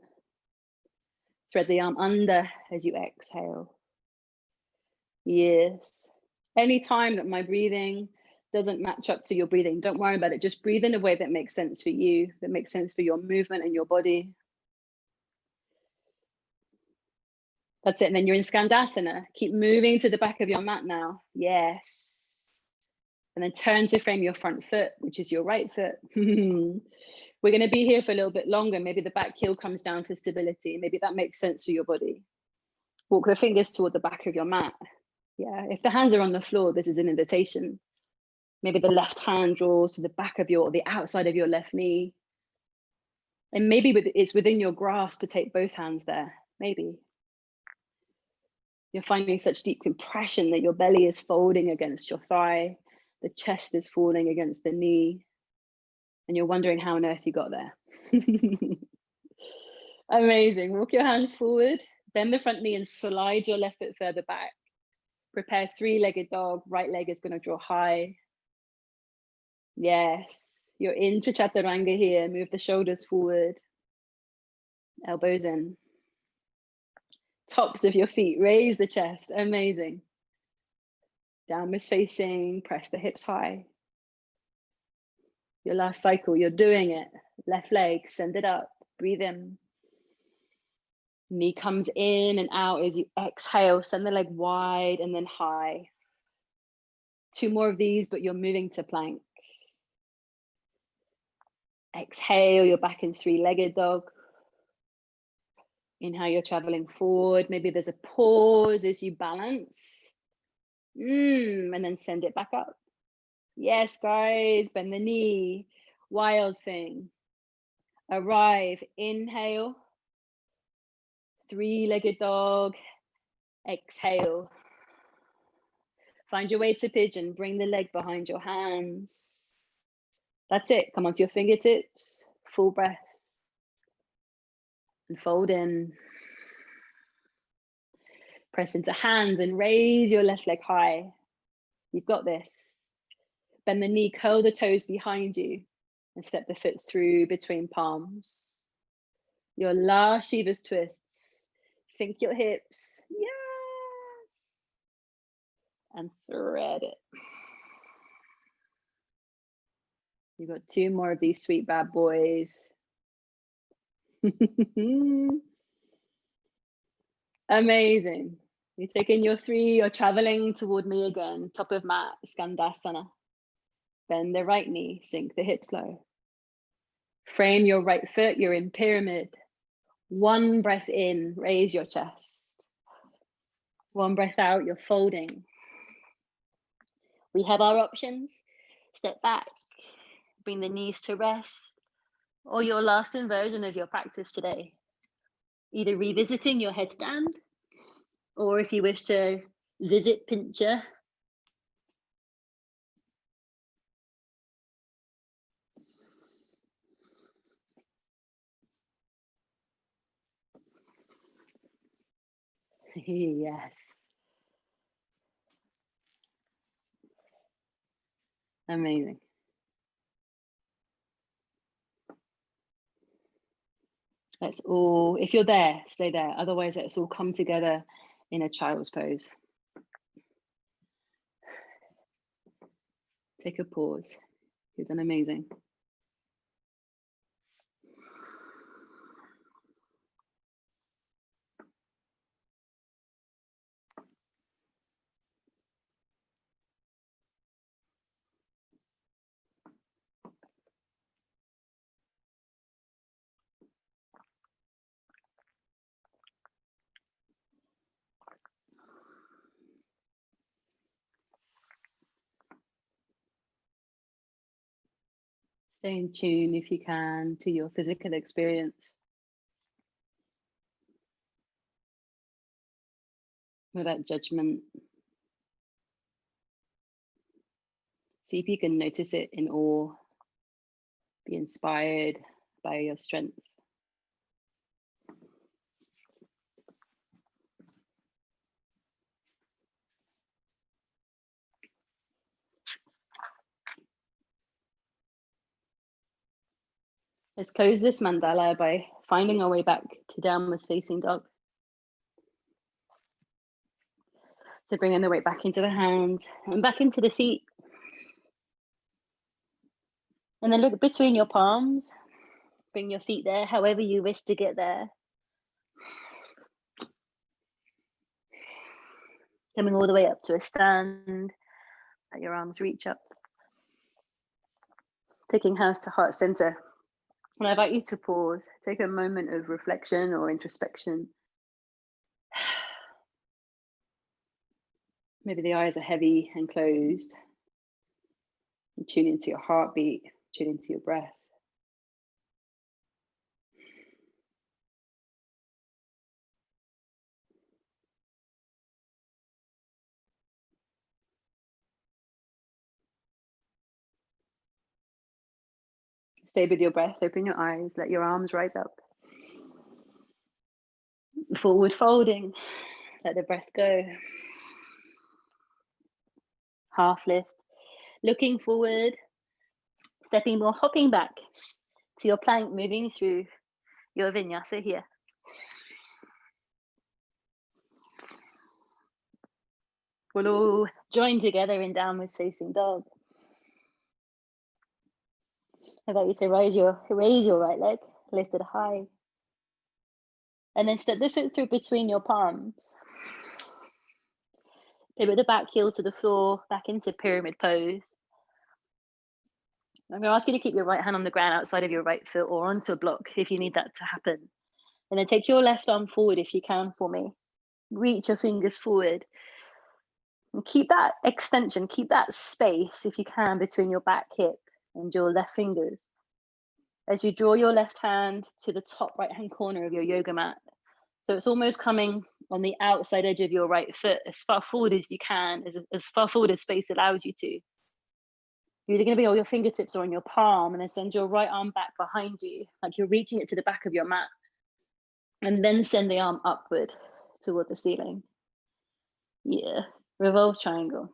B: Thread the arm under as you exhale. Yes. Any time that my breathing doesn't match up to your breathing, don't worry about it. Just breathe in a way that makes sense for you, that makes sense for your movement and your body. That's it. And then you're in Skandasana. Keep moving to the back of your mat now. Yes. And then turn to frame your front foot, which is your right foot. We're going to be here for a little bit longer. Maybe the back heel comes down for stability. Maybe that makes sense for your body. Walk the fingers toward the back of your mat. Yeah, if the hands are on the floor, this is an invitation. Maybe the left hand draws to the back of the outside of your left knee. And maybe it's within your grasp to take both hands there, maybe. You're finding such deep compression that your belly is folding against your thigh, the chest is falling against the knee, and you're wondering how on earth you got there. Amazing. Walk your hands forward, bend the front knee and slide your left foot further back. Prepare three-legged dog, right leg is going to draw high. Yes, you're into Chaturanga here. Move the shoulders forward, elbows in. Tops of your feet, raise the chest, amazing. Downwards facing, press the hips high. Your last cycle, you're doing it. Left leg, send it up, breathe in. Knee comes in and out as you exhale, send the leg wide and then high. 2 more of these, but you're moving to plank. Exhale, you're back in three-legged dog. Inhale, you're traveling forward. Maybe there's a pause as you balance. And then send it back up. Yes, guys, bend the knee. Wild thing. Arrive, inhale. Three-legged dog. Exhale. Find your way to pigeon. Bring the leg behind your hands. That's it. Come onto your fingertips. Full breath. And fold in. Press into hands and raise your left leg high. You've got this. Bend the knee, curl the toes behind you and step the foot through between palms. Your last Shiva's twists. Sink your hips. Yes. And thread it. You've got 2 more of these sweet bad boys. Amazing. You're taking your 3, you're traveling toward me again. Top of mat, Skandasana. Bend the right knee, sink the hips low. Frame your right foot, you're in pyramid. 1 breath in, raise your chest. 1 breath out, you're folding. We have our options. Step back, bring the knees to rest, or your last inversion of your practice today. Either revisiting your headstand, or if you wish to visit pincha. Yes. Amazing. Let's all, if you're there, stay there. Otherwise, let's all come together in a child's pose. Take a pause. You've done amazing.
A: Stay in tune, if you can, to your physical experience without judgment. See if you can notice it in awe, be inspired by your strength. Let's close this mandala by finding our way back to downward facing dog. So bringing the weight back into the hands and back into the feet. And then look between your palms. Bring your feet there, however you wish to get there. Coming all the way up to a stand. Let your arms reach up. Taking hands to heart center. And I invite you to pause, take a moment of reflection or introspection. Maybe the eyes are heavy and closed. And tune into your heartbeat, tune into your breath. Stay with your breath, open your eyes, let your arms rise up. Forward folding, let the breath go. Half lift, looking forward, stepping or hopping back to your plank, moving through your vinyasa here. We'll all join together in downward facing dog. I invite you to raise your right leg, lift it high. And then step the foot through between your palms. Pivot the back heel to the floor, back into pyramid pose. I'm going to ask you to keep your right hand on the ground outside of your right foot or onto a block if you need that to happen. And then take your left arm forward if you can for me. Reach your fingers forward. And keep that extension, keep that space if you can between your back hip and your left fingers. As you draw your left hand to the top right hand corner of your yoga mat. So it's almost coming on the outside edge of your right foot as far forward as you can, as far forward as space allows you to. You're either going to be on your fingertips or on your palm, and then send your right arm back behind you, like you're reaching it to the back of your mat. And then send the arm upward toward the ceiling. Yeah, revolve triangle.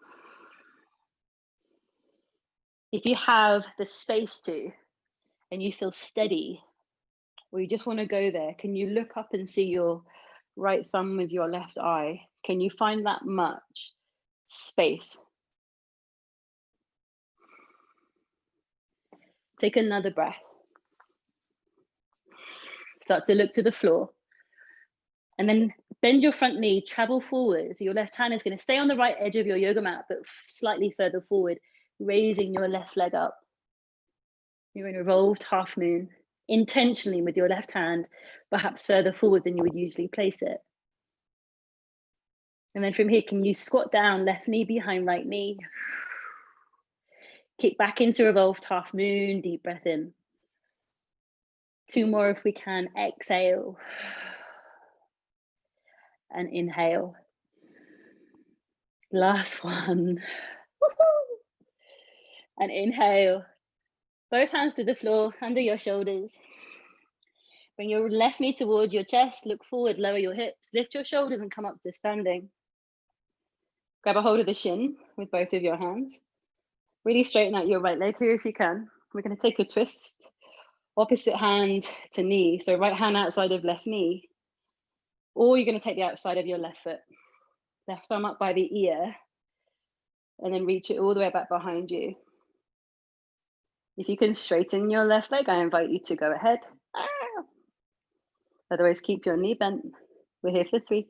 A: If you have the space to, and you feel steady, or you just want to go there, can you look up and see your right thumb with your left eye? Can you find that much space? Take another breath. Start to look to the floor. And then bend your front knee, travel forward. So your left hand is going to stay on the right edge of your yoga mat, but slightly further forward, raising your left leg up. You're in a revolved half moon, intentionally with your left hand, perhaps further forward than you would usually place it. And then from here, can you squat down, left knee behind right knee? Kick back into revolved half moon, deep breath in. 2 more if we can, exhale. And inhale. Last one. And inhale. Both hands to the floor, under your shoulders. Bring your left knee towards your chest, look forward, lower your hips, lift your shoulders and come up to standing. Grab a hold of the shin with both of your hands. Really straighten out your right leg here if you can. We're going to take a twist, opposite hand to knee. So right hand outside of left knee, or you're going to take the outside of your left foot. Left arm up by the ear, and then reach it all the way back behind you. If you can straighten your left leg, I invite you to go ahead. Otherwise, keep your knee bent. We're here for 3,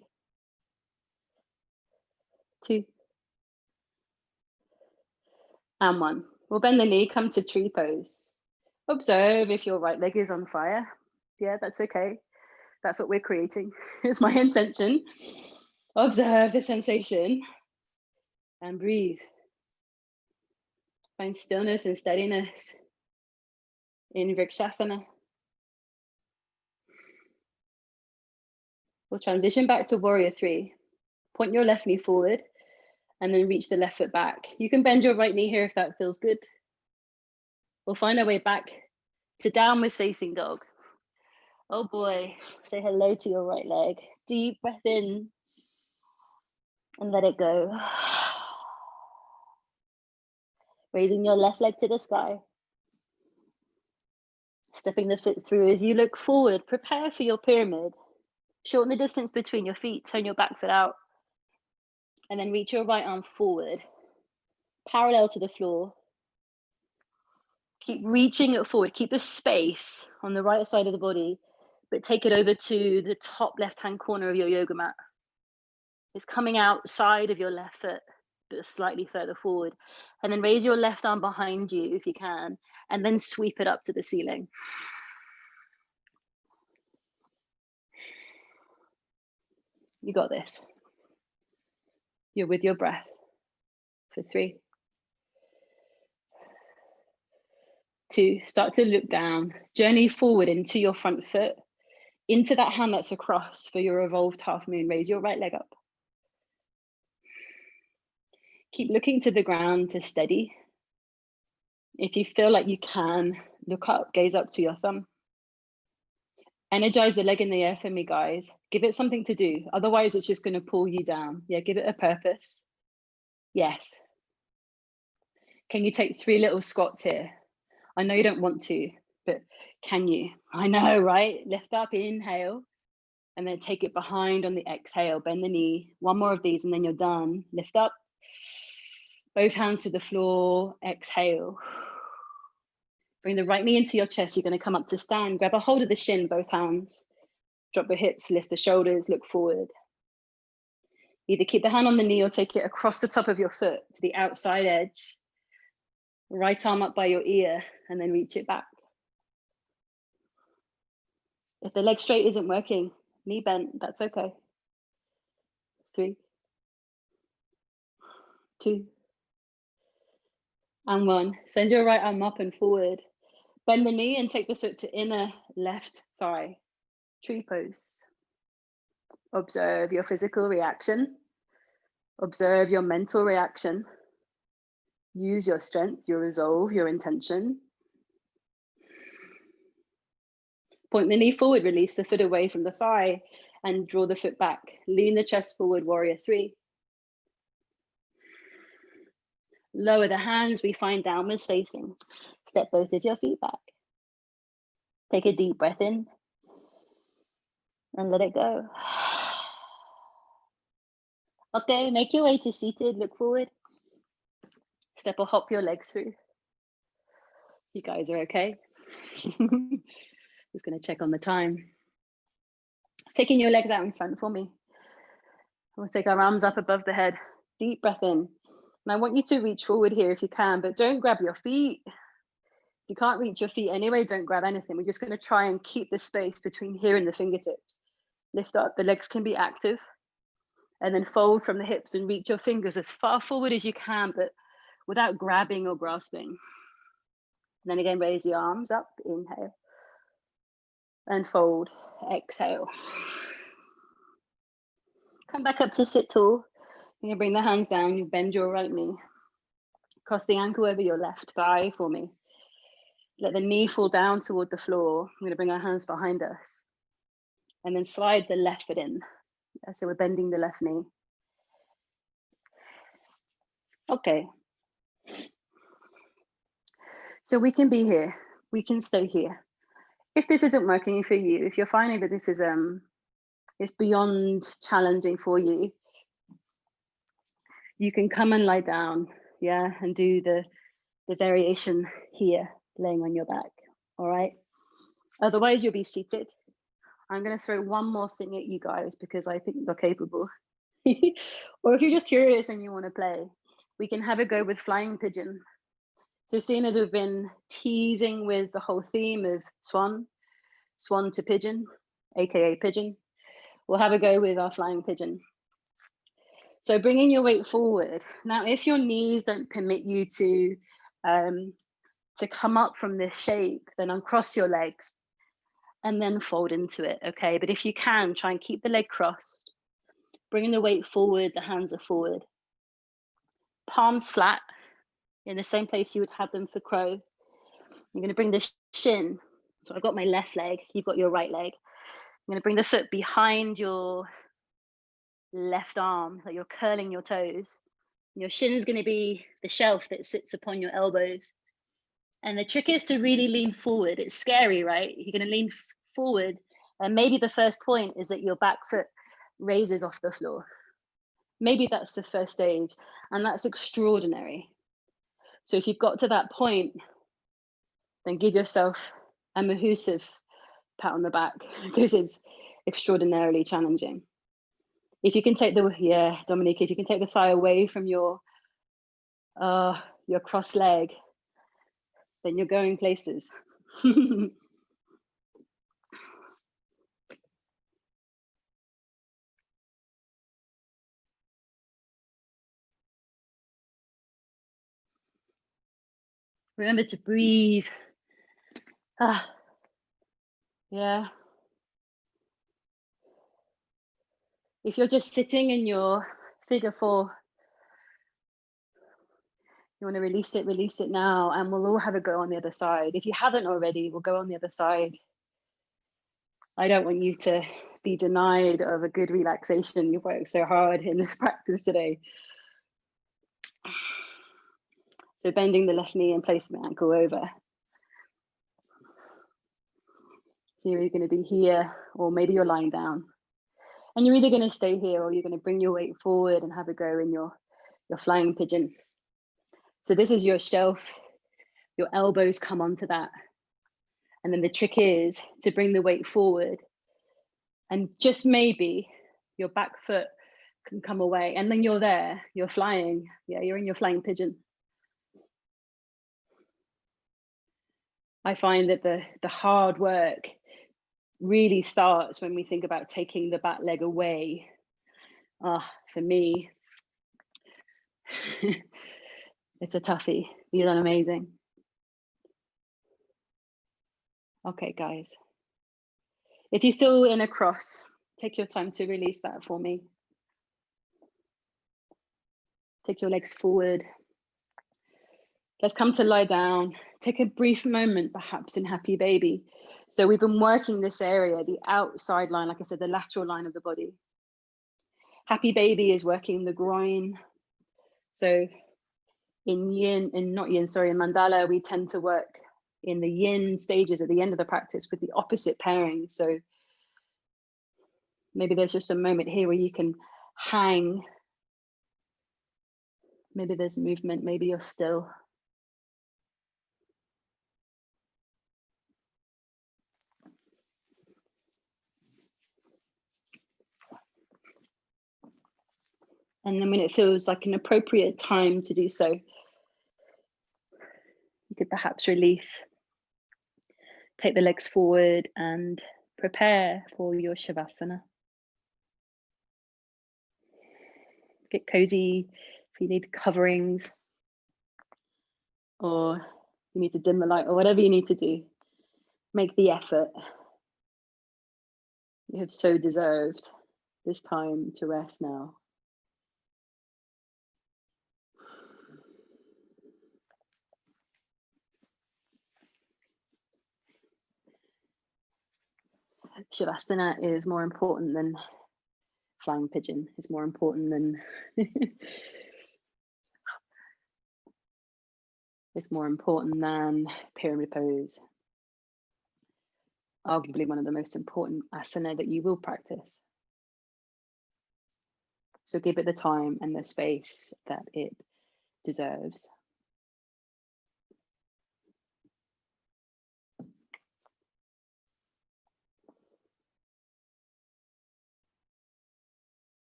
A: 2, and 1. We'll bend the knee, come to tree pose. Observe if your right leg is on fire. Yeah, that's okay. That's what we're creating. It's my intention. Observe the sensation and breathe. Find stillness and steadiness.
B: in Vrikshasana. We'll transition back to warrior three. Point your left knee forward and then reach the left foot back. You can bend your right knee here if that feels good. We'll find our way back to downwards facing dog. Oh boy, say hello to your right leg. Deep breath in and let it go. Raising your left leg to the sky. Stepping the foot through as you look forward, prepare for your pyramid. Shorten the distance between your feet, turn your back foot out, and then reach your right arm forward, parallel to the floor. Keep reaching it forward, keep the space on the right side of the body, but take it over to the top left-hand corner of your yoga mat. It's coming outside of your left foot, but slightly further forward. And then raise your left arm behind you if you can, and then sweep it up to the ceiling. You got this. You're with your breath for 3, 2, start to look down, journey forward into your front foot, into that hand that's across for your revolved half moon. Raise your right leg up. Keep looking to the ground to steady. If you feel like you can, look up, gaze up to your thumb. Energize the leg in the air for me, guys. Give it something to do. Otherwise, it's just going to pull you down. Yeah, give it a purpose. Yes. Can you take 3 little squats here? I know you don't want to, but can you? I know, right? Lift up, inhale, and then take it behind on the exhale. Bend the knee. 1 more of these, and then you're done. Lift up. Both hands to the floor. Exhale. Bring the right knee into your chest. You're going to come up to stand. Grab a hold of the shin, both hands. Drop the hips, lift the shoulders, look forward. Either keep the hand on the knee or take it across the top of your foot to the outside edge. Right arm up by your ear and then reach it back. If the leg straight isn't working, knee bent, that's okay. 3, 2, and 1. Send your right arm up and forward. Bend the knee and take the foot to inner left thigh. Tree pose. Observe your physical reaction. Observe your mental reaction. Use your strength, your resolve, your intention. Point the knee forward, release the foot away from the thigh and draw the foot back. Lean the chest forward, warrior 3. Lower the hands, we find downwards facing. Step both of your feet back. Take a deep breath in and let it go. Okay, make your way to seated, look forward. Step or hop your legs through. You guys are okay? Just gonna check on the time. Taking your legs out in front for me. We'll take our arms up above the head. Deep breath in. And I want you to reach forward here if you can, but don't grab your feet. If you can't reach your feet anyway, don't grab anything. We're just gonna try and keep the space between here and the fingertips. Lift up, the legs can be active. And then fold from the hips and reach your fingers as far forward as you can, but without grabbing or grasping. And then again, raise the arms up, inhale. And fold, exhale. Come back up to sit tall. You're gonna bring the hands down, you bend your right knee. Cross the ankle over your left thigh for me. Let the knee fall down toward the floor. I'm gonna bring our hands behind us. And then slide the left foot in. So we're bending the left knee. Okay. So we can be here, we can stay here. If this isn't working for you, if you're finding that this is it's beyond challenging for you, you can come and lie down, yeah, and do the variation here, laying on your back, all right? Otherwise, you'll be seated. I'm gonna throw one more thing at you guys because I think you're capable. Or if you're just curious and you wanna play, we can have a go with flying pigeon. So seeing as we've been teasing with the whole theme of swan to pigeon, AKA pigeon, we'll have a go with our flying pigeon. So bringing your weight forward. Now, if your knees don't permit you to to come up from this shape, then uncross your legs and then fold into it, okay? But if you can, try and keep the leg crossed, bringing the weight forward, the hands are forward. Palms flat, in the same place you would have them for crow. You're gonna bring the shin. So I've got my left leg, you've got your right leg. I'm gonna bring the foot behind your left arm, like you're curling your toes. Your shin is gonna be the shelf that sits upon your elbows. And the trick is to really lean forward. It's scary, right? You're gonna lean forward. And maybe the first point is that your back foot raises off the floor. Maybe that's the first stage, and that's extraordinary. So if you've got to that point, then give yourself a massive pat on the back because it's extraordinarily challenging. If you can take Dominique, if you can take the thigh away from your cross leg, then you're going places. Remember to breathe. Yeah. If you're just sitting in your figure four, you want to release it now, and we'll all have a go on the other side. If you haven't already, we'll go on the other side. I don't want you to be denied of a good relaxation. You've worked so hard in this practice today. So bending the left knee and placing the ankle over. So you're going to be here, or maybe you're lying down. And you're either going to stay here or you're going to bring your weight forward and have a go in your flying pigeon. So this is your shelf. Your elbows come onto that. And then the trick is to bring the weight forward. And just maybe your back foot can come away. And then you're there, you're flying. Yeah, you're in your flying pigeon. I find that the hard work really starts when we think about taking the back leg away. For me, it's a toughie. You've done amazing. Okay, guys. If you're still in a cross, take your time to release that for me. Take your legs forward. Let's come to lie down. Take a brief moment, perhaps in happy baby. So we've been working this area, the outside line, like I said, the lateral line of the body. Happy baby is working the groin. So in Mandala, we tend to work in the yin stages at the end of the practice with the opposite pairing. So maybe there's just a moment here where you can hang. Maybe there's movement, maybe you're still. And then when it feels like an appropriate time to do so, you could perhaps release, take the legs forward and prepare for your Shavasana. Get cozy if you need coverings or you need to dim the light or whatever you need to do. Make the effort. You have so deserved this time to rest now. Shavasana is more important than flying pigeon. It's more important than it's more important than pyramid pose. Arguably one of the most important asana that you will practice. So give it the time and the space that it deserves.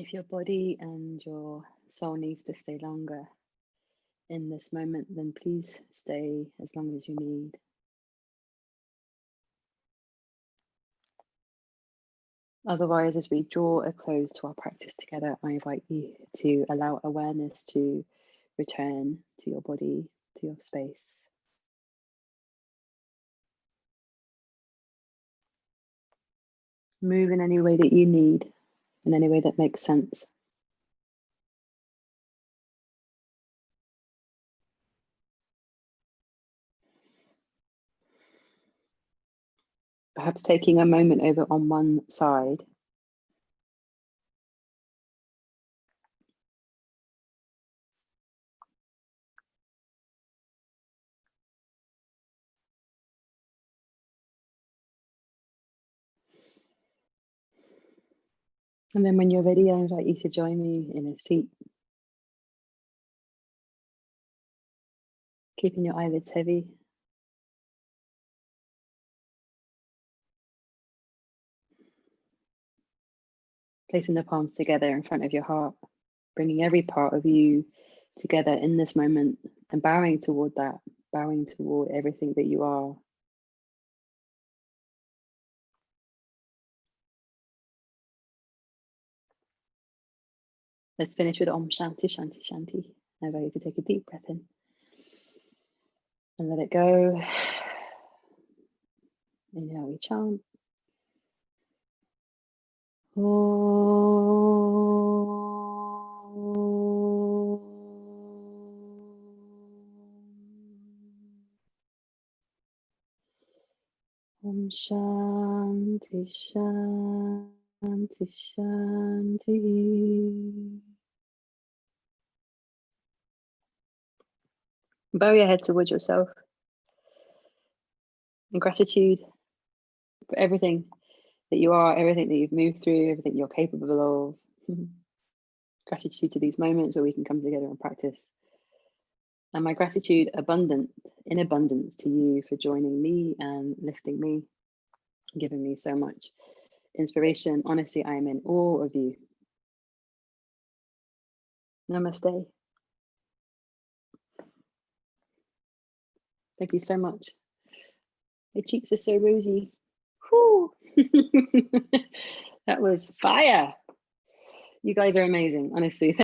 A: If your body and your soul needs to stay longer in this moment, then please stay as long as you need. Otherwise, as we draw a close to our practice together, I invite you to allow awareness to return to your body, to your space. Move in any way that you need, in any way that makes sense. Perhaps taking a moment over on one side. And then when you're ready, I invite you to join me in a seat. Keeping your eyelids heavy. Placing the palms together in front of your heart, bringing every part of you together in this moment and bowing toward that, bowing toward everything that you are. Let's finish with Om Shanti Shanti Shanti. I invite you to take a deep breath in and let it go. Inhale, we chant. Om Shanti Shanti Shanti. Bow your head towards yourself in gratitude for everything that you are, everything that you've moved through, everything you're capable of. Gratitude to these moments where we can come together and practice. And my gratitude in abundance to you for joining me and lifting me, giving me so much inspiration. Honestly, I am in awe of you. Namaste. Thank you so much. My cheeks are so rosy. Whew. That was fire. You guys are amazing, honestly.